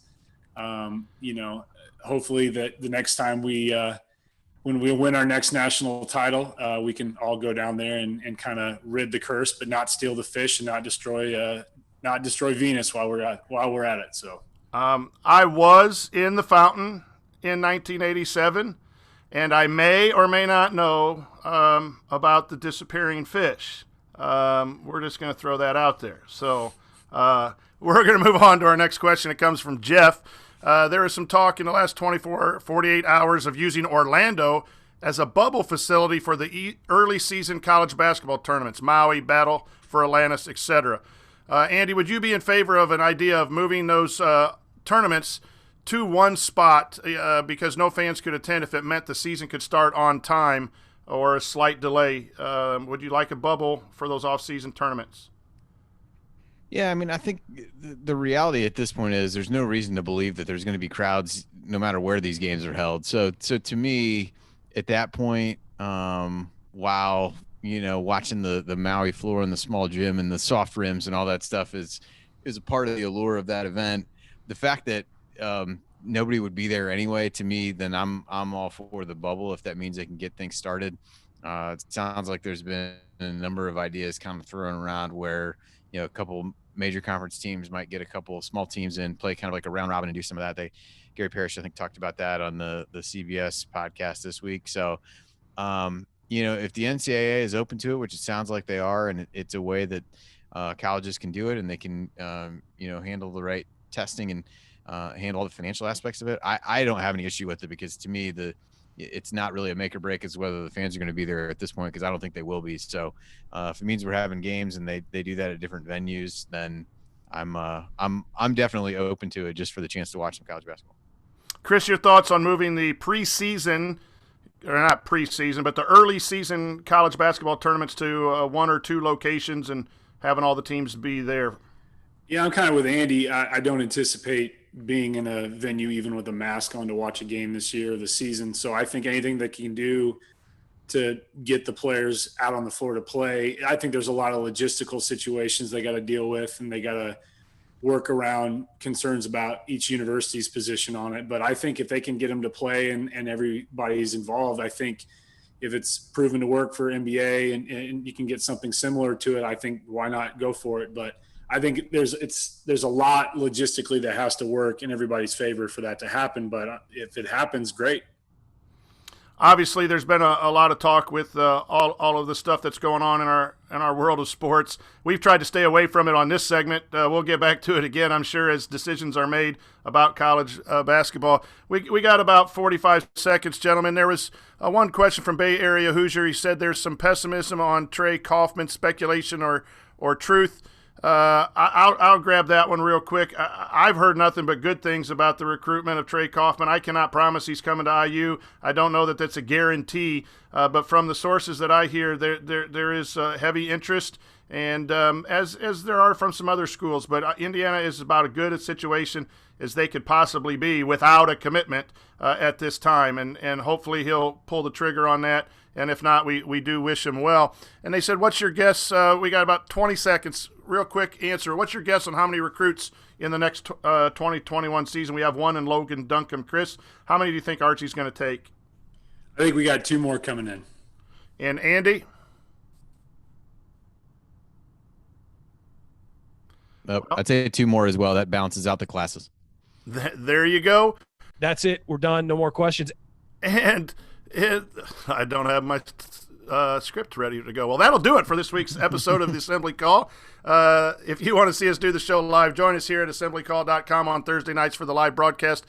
hopefully that the next time when we win our next national title, we can all go down there and kind of rid the curse, but not steal the fish and not destroy Venus while we're at it. So,
I was in the fountain in 1987, and I may or may not know about the disappearing fish. We're just going to throw that out there. So, we're going to move on to our next question. It comes from Jeff. There is some talk in the last 48 hours of using Orlando as a bubble facility for the early season college basketball tournaments, Maui, Battle for Atlantis, etc. Andy, would you be in favor of an idea of moving those tournaments to one spot because no fans could attend if it meant the season could start on time or a slight delay? Would you like a bubble for those off-season tournaments?
Yeah, I mean, I think the reality at this point is there's no reason to believe that there's going to be crowds no matter where these games are held. So to me, at that point, while watching the Maui floor and the small gym and the soft rims and all that stuff is a part of the allure of that event. The fact that nobody would be there anyway, to me, then I'm all for the bubble if that means they can get things started. It sounds like there's been a number of ideas kind of thrown around where a couple major conference teams might get a couple of small teams in, play kind of like a round robin and do some of that. Gary Parrish, I think, talked about that on the CBS podcast this week. So, if the NCAA is open to it, which it sounds like they are, and it's a way that colleges can do it and they can, handle the right testing and handle all the financial aspects of it, I don't have any issue with it, because to me, it's not really a make or break as whether the fans are going to be there at this point, because I don't think they will be. So if it means we're having games and they do that at different venues, then I'm definitely open to it just for the chance to watch some college basketball.
Chris, your thoughts on moving the preseason, or not preseason, but the early season college basketball tournaments to one or two locations and having all the teams be there?
Yeah, I'm kind of with Andy. I don't anticipate being in a venue even with a mask on to watch a game this year or the season. So I think anything that can do to get the players out on the floor to play, I think there's a lot of logistical situations they got to deal with, and they got to work around concerns about each university's position on it. But I think if they can get them to play and everybody's involved, I think if it's proven to work for NBA and you can get something similar to it, I think why not go for it? But I think there's a lot logistically that has to work in everybody's favor for that to happen. But if it happens, great.
Obviously, there's been a lot of talk with all of the stuff that's going on in our world of sports. We've tried to stay away from it on this segment. We'll get back to it again, I'm sure, as decisions are made about college basketball. We got about 45 seconds, gentlemen. There was one question from Bay Area Hoosier. He said there's some pessimism on Trey Kaufman, speculation or truth. I'll grab that one real quick. I've heard nothing but good things about the recruitment of Trey Kaufman. I cannot promise he's coming to IU. I don't know that that's a guarantee, but from the sources that I hear, there is heavy interest, and as there are from some other schools. But Indiana is about as good a situation as they could possibly be without a commitment at this time, and hopefully he'll pull the trigger on that. And if not, we do wish him well. And they said, what's your guess? We got about 20 seconds. Real quick answer. What's your guess on how many recruits in the next 2021 season? We have one in Logan Duncombe. Chris, how many do you think Archie's going to take?
I think we got two more coming in.
And Andy?
I'd say two more as well. That balances out the classes.
There you go.
That's it. We're done. No more questions.
And I don't have my script ready to go. Well, that'll do it for this week's episode of the Assembly Call. If you want to see us do the show live, join us here at assemblycall.com on Thursday nights for the live broadcast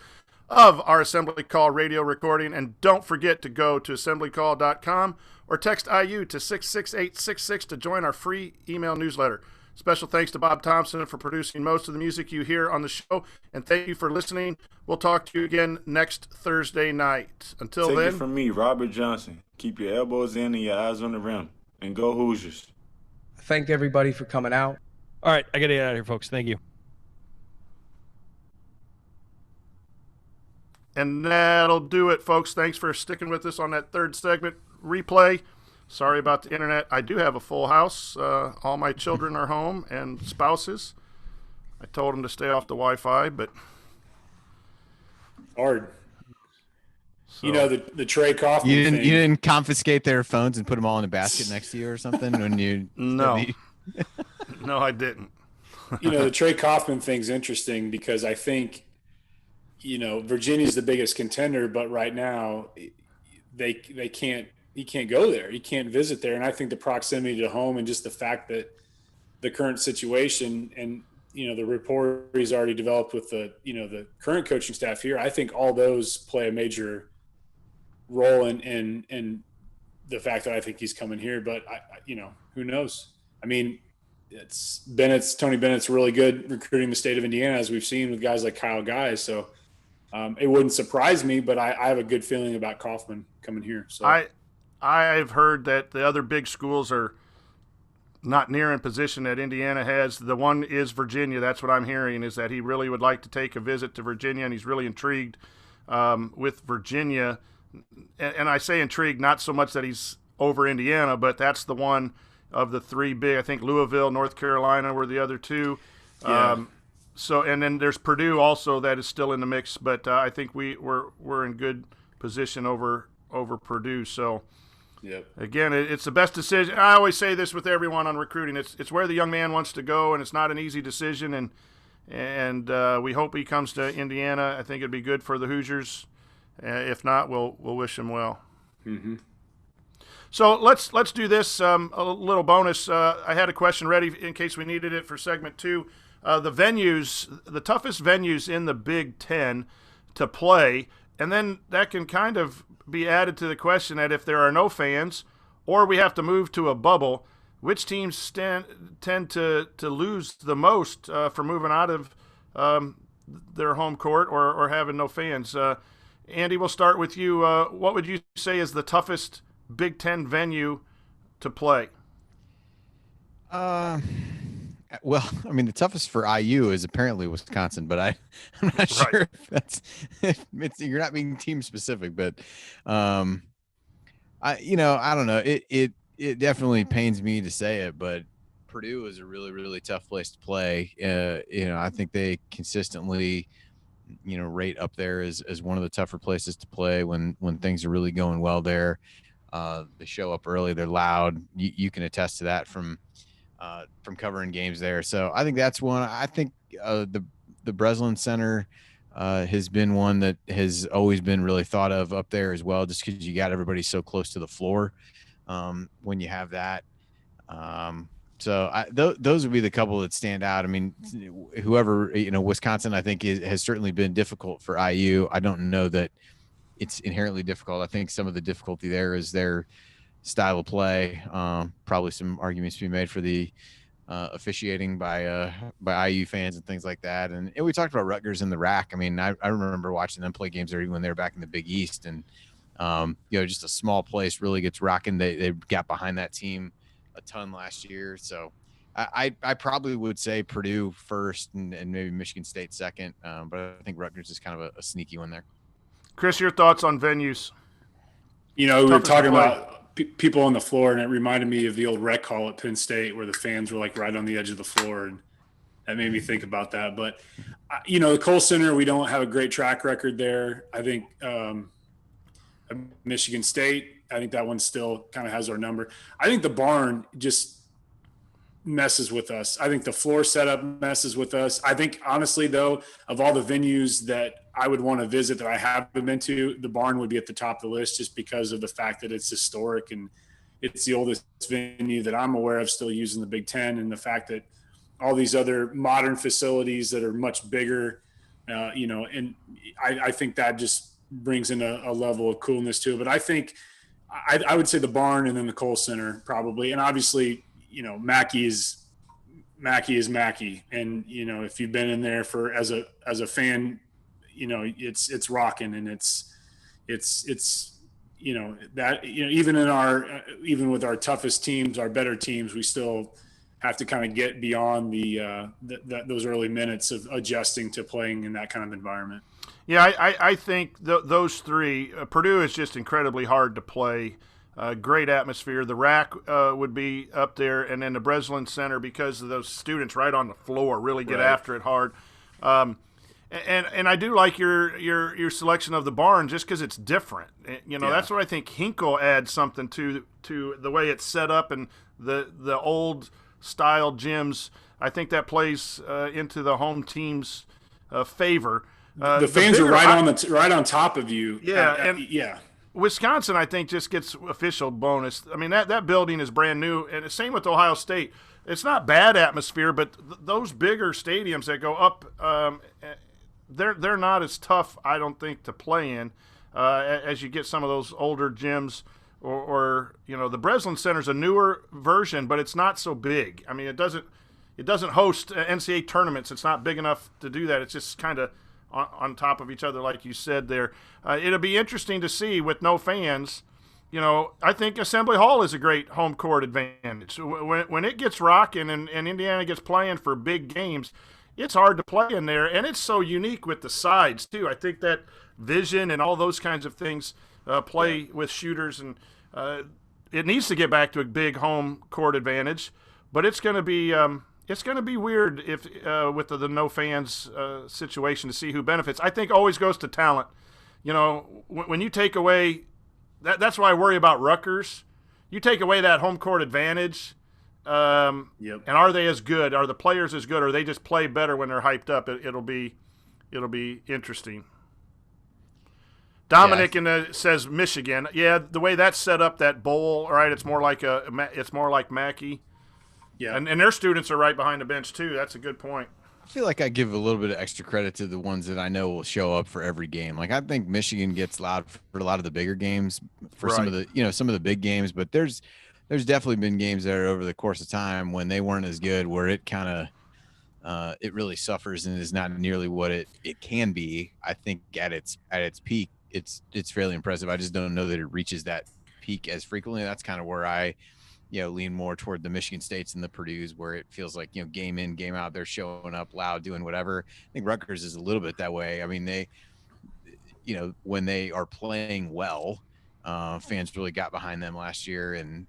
of our Assembly Call radio recording. And don't forget to go to assemblycall.com or text IU to 66866 to join our free email newsletter. Special thanks to Bob Thompson for producing most of the music you hear on the show, and thank you for listening. We'll talk to you again next Thursday night. Until then.
Take it from me, Robert Johnson. Keep your elbows in and your eyes on the rim. And go Hoosiers.
Thank everybody for coming out.
All right, I got to get out of here, folks. Thank you.
And that'll do it, folks. Thanks for sticking with us on that third segment replay. Sorry about the internet. I do have a full house. All my children are home and spouses. I told them to stay off the Wi-Fi, but
hard.
So,
you know the Trey Kaufman.
You didn't confiscate their phones and put them all in a basket next to you or something when you?
No, no, I didn't.
The Trey Kaufman thing's interesting because I think, Virginia's the biggest contender, but right now they can't. He can't go there. He can't visit there. And I think the proximity to home and just the fact that the current situation and, the rapport he's already developed with the current coaching staff here, I think all those play a major role in the fact that I think he's coming here. But, who knows? I mean, Tony Bennett's really good recruiting the state of Indiana, as we've seen with guys like Kyle Guy. So it wouldn't surprise me, but I have a good feeling about Kaufman coming here. So
I've heard that the other big schools are not near in position that Indiana has. The one is Virginia. That's what I'm hearing, is that he really would like to take a visit to Virginia, and he's really intrigued with Virginia. And I say intrigued not so much that he's over Indiana, but that's the one of the three big. I think Louisville, North Carolina were the other two.
Yeah.
And then there's Purdue also that is still in the mix, but I think we're in good position over Purdue. So
yep.
Again, it's the best decision. I always say this with everyone on recruiting. It's where the young man wants to go, and it's not an easy decision. And we hope he comes to Indiana. I think it'd be good for the Hoosiers. If not, we'll wish him well.
Mm-hmm.
So let's do this. A little bonus. I had a question ready in case we needed it for segment 2. The venues, the toughest venues in the Big Ten to play, and then that can kind of be added to the question that if there are no fans or we have to move to a bubble, which teams tend to lose the most for moving out of their home court or having no fans? Andy, we'll start with you. What would you say is the toughest Big Ten venue to play?
Well, I mean, the toughest for IU is apparently Wisconsin, but I'm not sure if you're not being team specific, but I don't know. It definitely pains me to say it, but Purdue is a really, really tough place to play. I think they consistently, rate up there as one of the tougher places to play when things are really going well there. They show up early. They're loud. You can attest to that from covering games there. So I think that's one. I think the Breslin Center has been one that has always been really thought of up there as well, just because you got everybody so close to the floor when you have that. Those would be the couple that stand out. I mean, whoever, Wisconsin, I think has certainly been difficult for IU. I don't know that it's inherently difficult. I think some of the difficulty there is their style of play. Probably some arguments to be made for the officiating by IU fans and things like that. And we talked about Rutgers and the RAC. I mean, I remember watching them play games there when they were back in the Big East, and just a small place really gets rocking. They got behind that team a ton last year. So I probably would say Purdue first and maybe Michigan State second. But I think Rutgers is kind of a sneaky one there.
Chris, your thoughts on venues?
We were talking about people on the floor, and it reminded me of the old rec hall at Penn State where the fans were like right on the edge of the floor, and that made me think about that. But the Kohl Center, we don't have a great track record there. I think Michigan State, I think that one still kind of has our number. I think the barn just messes with us. I think the floor setup messes with us. I think, honestly, though, of all the venues that I would want to visit that I haven't been to, the barn would be at the top of the list just because of the fact that it's historic and it's the oldest venue that I'm aware of still using the Big Ten, and the fact that all these other modern facilities that are much bigger, and I think that just brings in a level of coolness to it. But I think I would say the barn and then the Kohl Center probably. And obviously, Mackey is Mackey. And, if you've been in there as a fan, it's rocking, and it's even with our toughest teams, our better teams, we still have to kind of get beyond those early minutes of adjusting to playing in that kind of environment.
Yeah, I think those three, Purdue is just incredibly hard to play. Great atmosphere. The RAC would be up there, and then the Breslin Center, because of those students right on the floor, really get after it hard. And I do like your selection of the barn just because it's different. That's what I think Hinkle adds something to the way it's set up and the old style gyms. I think that plays into the home team's favor.
The fans are right on top of you.
Yeah, Wisconsin, I think, just gets official bonus. I mean, that building is brand new, and the same with Ohio State. It's not bad atmosphere, but those bigger stadiums that go up, they're not as tough, I don't think, to play in as you get some of those older gyms. Or the Breslin Center's a newer version, but it's not so big. I mean, it doesn't it doesn't host NCAA tournaments. It's not big enough to do that. It's just kind of on top of each other, like you said there. It'll be interesting to see with no fans. I think Assembly Hall is a great home court advantage. When it gets rocking and Indiana gets playing for big games, it's hard to play in there, and it's so unique with the sides too. I think that vision and all those kinds of things play with shooters, and it needs to get back to a big home court advantage. But it's going to be weird if with the no fans situation to see who benefits. I think always goes to talent. When you take away that's why I worry about Rutgers. You take away that home court advantage, and are they as good? Are the players as good? Or they just play better when they're hyped up? It'll be interesting. Dominic says Michigan. Yeah, the way that's set up, that bowl, right? It's more like Mackey. Yeah, and their students are right behind the bench too. That's a good point.
I feel like I give a little bit of extra credit to the ones that I know will show up for every game. Like I think Michigan gets loud for a lot of the bigger games, for some of the big games. But there's definitely been games that are over the course of time when they weren't as good, where it kind of it really suffers and is not nearly what it can be. I think at its peak, it's fairly impressive. I just don't know that it reaches that peak as frequently. That's kind of where I lean more toward the Michigan States and the Purdues, where it feels like, game in, game out, they're showing up loud, doing whatever. I think Rutgers is a little bit that way. I mean, they, when they are playing well, fans really got behind them last year, and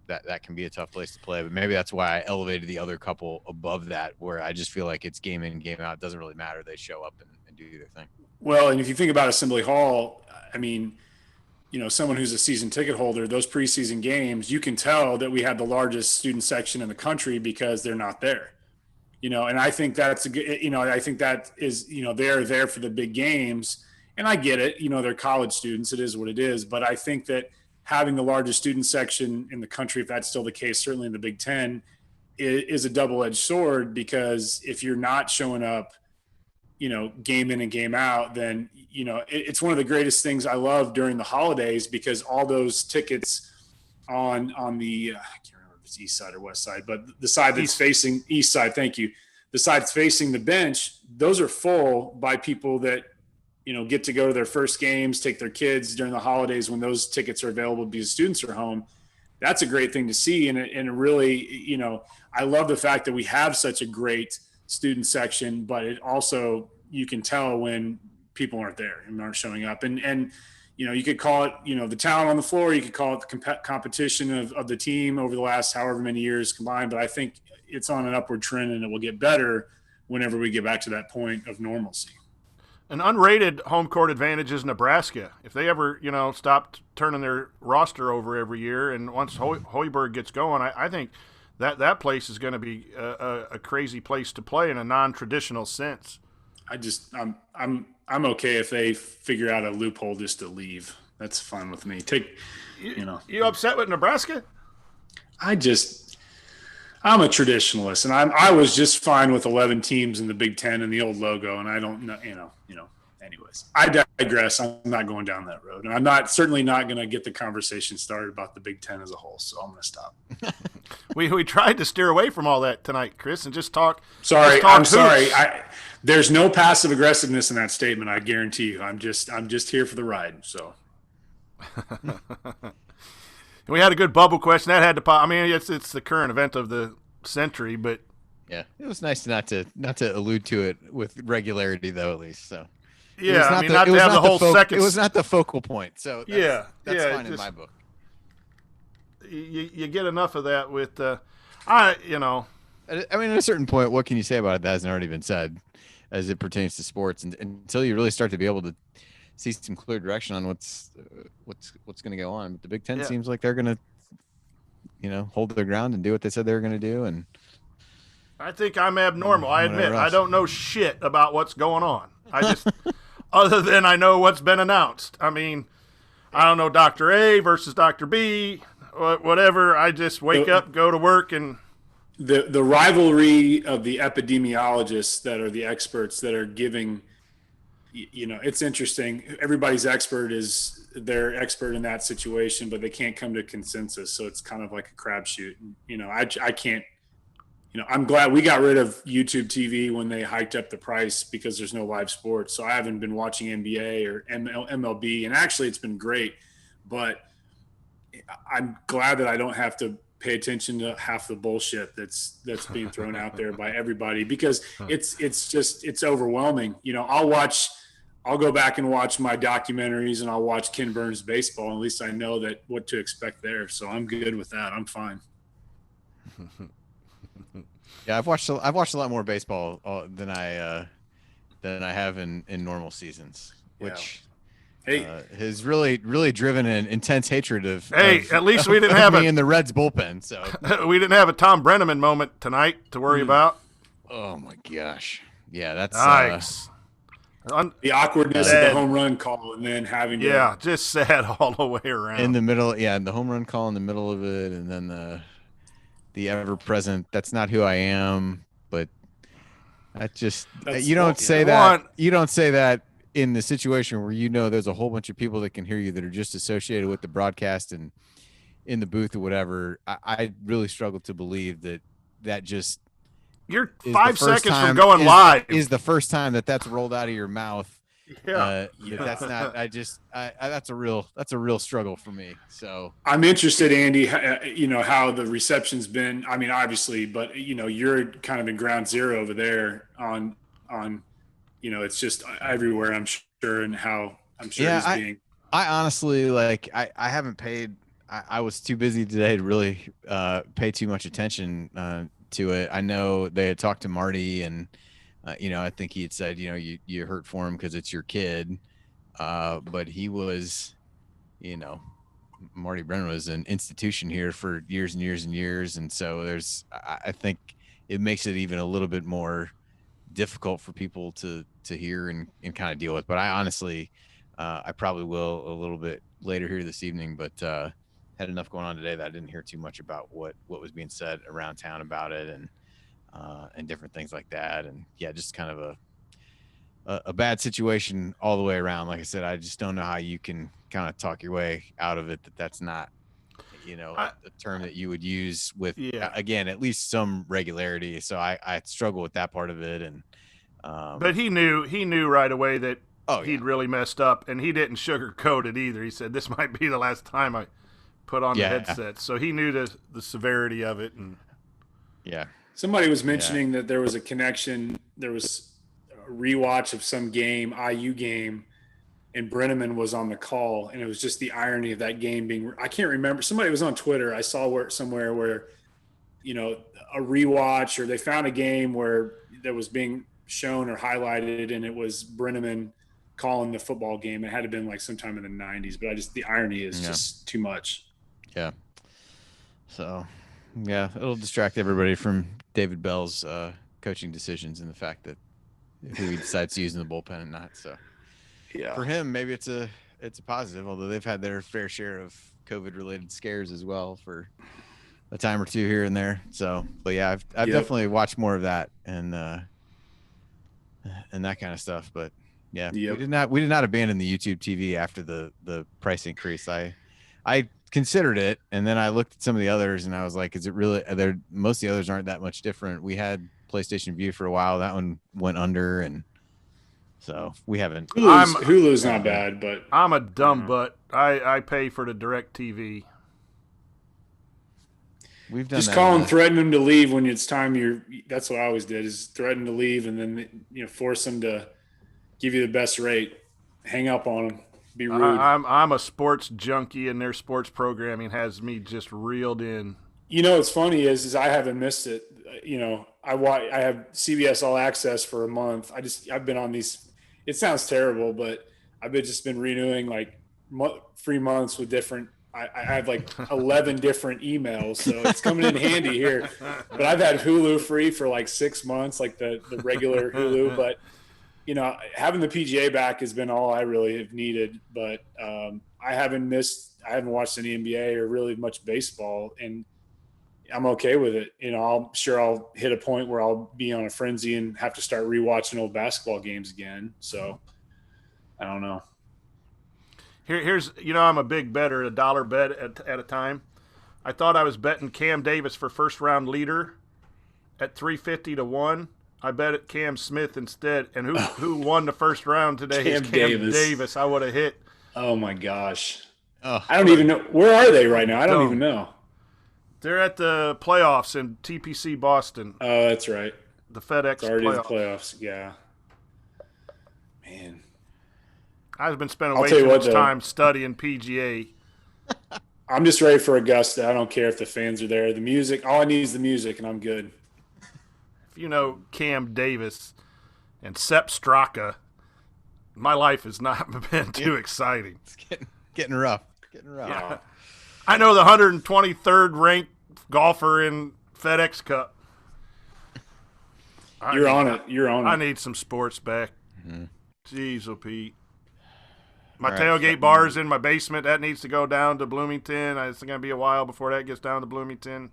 that can be a tough place to play. But maybe that's why I elevated the other couple above that, where I just feel like it's game in, game out. It doesn't really matter. They show up and do their thing.
Well, and if you think about Assembly Hall, I mean, someone who's a season ticket holder, those preseason games, you can tell that we had the largest student section in the country because they're not there. And I think that's a good, I think that is, they're there for the big games. And I get it, they're college students. It is what it is. But I think that having the largest student section in the country, if that's still the case, certainly in the Big Ten, is a double-edged sword, because if you're not showing up, game in and game out, then, it's one of the greatest things I love during the holidays, because all those tickets on the, I can't remember if it's east side or west side, but the side that's facing east side, thank you. The side that's facing the bench, those are full by people that, get to go to their first games, take their kids during the holidays when those tickets are available because students are home. That's a great thing to see. And it really, I love the fact that we have such a great student section, but it also, you can tell when people aren't there and aren't showing up, and you could call it the talent on the floor, you could call it the competition of the team over the last however many years combined, but I think it's on an upward trend, and it will get better whenever we get back to that point of normalcy.
An unrated home court advantage is Nebraska. If they ever stopped turning their roster over every year, and once Hoiberg gets going, I think that place is going to be a crazy place to play in a non-traditional sense. I'm okay if they figure out a loophole just to leave. That's fine with me. You upset with Nebraska? I'm a traditionalist, and I was just fine with 11 teams in the Big Ten and the old logo, and I don't know, anyways. I digress. I'm not going down that road, and I'm certainly not going to get the conversation started about the Big Ten as a whole, so I'm going to stop. We tried to steer away from all that tonight, Chris, and just talk.
Sorry, I'm sorry. There's no passive aggressiveness in that statement. I guarantee you. I'm just here for the ride. So.
We had a good bubble question that had to pop. I mean, it's the current event of the century, but
yeah, it was nice not to allude to it with regularity, though, at least. So
yeah, I mean, not to have the whole second.
It was not the focal point. So that's fine in my book.
You get enough of that with,
I mean, at a certain point, what can you say about it that hasn't already been said, as it pertains to sports, and until you really start to be able to see some clear direction on what's going to go on. But the Big Ten seems like they're going to, hold their ground and do what they said they were going to do. And
I think I'm abnormal. I admit I don't know shit about what's going on. I just, other than I know what's been announced. I mean, I don't know Dr. A versus Dr. B, whatever. I just wake up, go to work, and
the rivalry of the epidemiologists that are the experts that are giving. It's interesting. Everybody's they're expert in that situation, but they can't come to consensus. So it's kind of like a crapshoot. I can't, I'm glad we got rid of YouTube TV when they hiked up the price because there's no live sports. So I haven't been watching NBA or MLB, and actually it's been great. But I'm glad that I don't have to pay attention to half the bullshit that's being thrown out there by everybody, because it's overwhelming. I'll go back and watch my documentaries, and I'll watch Ken Burns baseball. At least I know what to expect there. So I'm good with that. I'm fine.
Yeah, I've watched a lot more baseball than I have in normal seasons, which has really driven an intense hatred of.
At least we didn't have
me in the Reds bullpen, so
we didn't have a Tom Brenneman moment tonight to worry about.
Oh my gosh, yeah, that's
nice.
The awkwardness of the home run call, and then having
just sad all the way around
in the middle. Yeah, the home run call in the middle of it, and then the ever-present, that's not who I am, but you don't say that in the situation where there's a whole bunch of people that can hear you that are just associated with the broadcast and in the booth or whatever. I really struggle to believe that just
you're 5 seconds from going live
is the first time that's rolled out of your mouth. That's not. That's a real struggle for me. So
I'm interested, Andy. How the reception's been. I mean, obviously, but you're kind of in ground zero over there on. It's just everywhere, I'm sure, and how I'm sure he's being.
I honestly I haven't paid. I was too busy today to really pay too much attention to it. I know they had talked to Marty and. I think he had said, you hurt for him because it's your kid. But he was, Marty Brennan was an institution here for years and years and years. And so I think it makes it even a little bit more difficult for people to hear and kind of deal with. But I honestly, I probably will a little bit later here this evening, but had enough going on today that I didn't hear too much about what was being said around town about it. And different things like that. And just kind of a bad situation all the way around. Like I said, I just don't know how you can kind of talk your way out of it. That's not, a term that you would use with, again, at least some regularity. So I struggle with that part of it. And,
but he knew right away that he'd really messed up, and he didn't sugarcoat it either. He said, this might be the last time I put on the headset. So he knew the severity of it. And
somebody was mentioning that there was a connection. There was a rewatch of some game, IU game, and Brenneman was on the call. And it was just the irony of that game being – I can't remember. Somebody was on Twitter. I saw somewhere where, a rewatch, or they found a game where that was being shown or highlighted, and it was Brenneman calling the football game. It had to have been like sometime in the 90s. But the irony is just too much.
Yeah. So – it'll distract everybody from David Bell's coaching decisions and the fact that who he decides to use in the bullpen and not. So, for him, maybe it's a positive. Although they've had their fair share of COVID-related scares as well for a time or two here and there. So, but I've definitely watched more of that and that kind of stuff. But we did not abandon the YouTube TV after the price increase. I considered it, and then I looked at some of the others and I was like, is it really most of the others aren't that much different. We had PlayStation View for a while. That one went under, and so we haven't.
Hulu's not bad, but
I'm a dumb butt. I pay for the Direct TV.
We've done
just
that
call them, threaten them to leave when it's time. That's what I always did, is threaten to leave, and then force them to give you the best rate. Hang up on them. Be rude.
I'm a sports junkie, and their sports programming has me just reeled in.
What's funny is I haven't missed it. I have CBS All Access for a month. I've been on these. It sounds terrible, but I've just been renewing like free months with different. I have like 11 different emails, so it's coming in handy here. But I've had Hulu free for like 6 months, like the regular Hulu. But having the PGA back has been all I really have needed. But I haven't watched any NBA or really much baseball, and I'm okay with it. I'm sure I'll hit a point where I'll be on a frenzy and have to start rewatching old basketball games again. So I don't know.
Here's I'm a big better, $1 bet at a time. I thought I was betting Cam Davis for first round leader at 350 to 1. I bet it Cam Smith instead. And who won the first round today is Cam Davis. I would have hit.
Oh, my gosh.
Oh,
I don't even know. Where are they right now? I don't even know.
They're at the playoffs in TPC Boston.
Oh, that's right.
The FedEx
it's already
playoffs.
The playoffs. Yeah. Man.
I've been spending way too much time studying PGA.
I'm just ready for Augusta. I don't care if the fans are there. The music, all I need is the music, and I'm good.
If you know Cam Davis and Sepp Straka, my life has not been too exciting.
It's getting rough.
Yeah. I know the 123rd ranked golfer in FedEx Cup.
You're on it.
I need some sports back.
Mm-hmm.
Jeez, oh Pete. My tailgate bar is in my basement. That needs to go down to Bloomington. It's going to be a while before that gets down to Bloomington.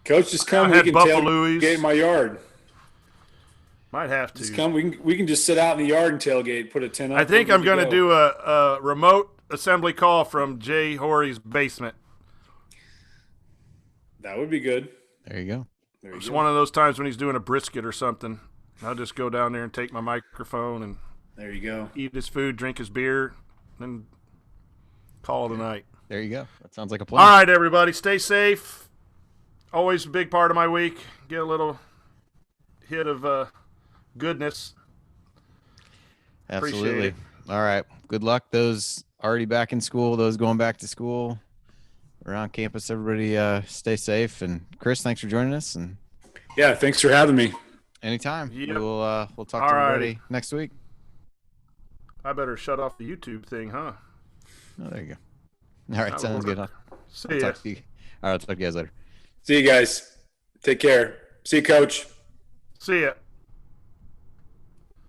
Coach, just come. We can tailgate in my yard.
Might have to.
Just come. We can just sit out in the yard and tailgate. Put a tent up.
I think I'm going to do a remote assembly call from Jay Horry's basement.
That would be good.
There you go.
It's one of those times when he's doing a brisket or something. I'll just go down there and take my microphone and
there you go.
Eat his food, drink his beer, and call it a night.
There you go. That sounds like a plan.
All right, everybody, stay safe. Always a big part of my week. Get a little hit of goodness.
Absolutely. All right. Good luck. Those already back in school, those going back to school, around campus. Everybody stay safe. And Chris, thanks for joining us. And
yeah, thanks for having me.
Anytime.
Yep.
We'll talk to everybody next week.
I better shut off the YouTube thing, huh?
Oh, there you go. All right, sounds good.
See ya.
All right, I'll talk to you guys later.
See you guys. Take care. See you, Coach.
See ya.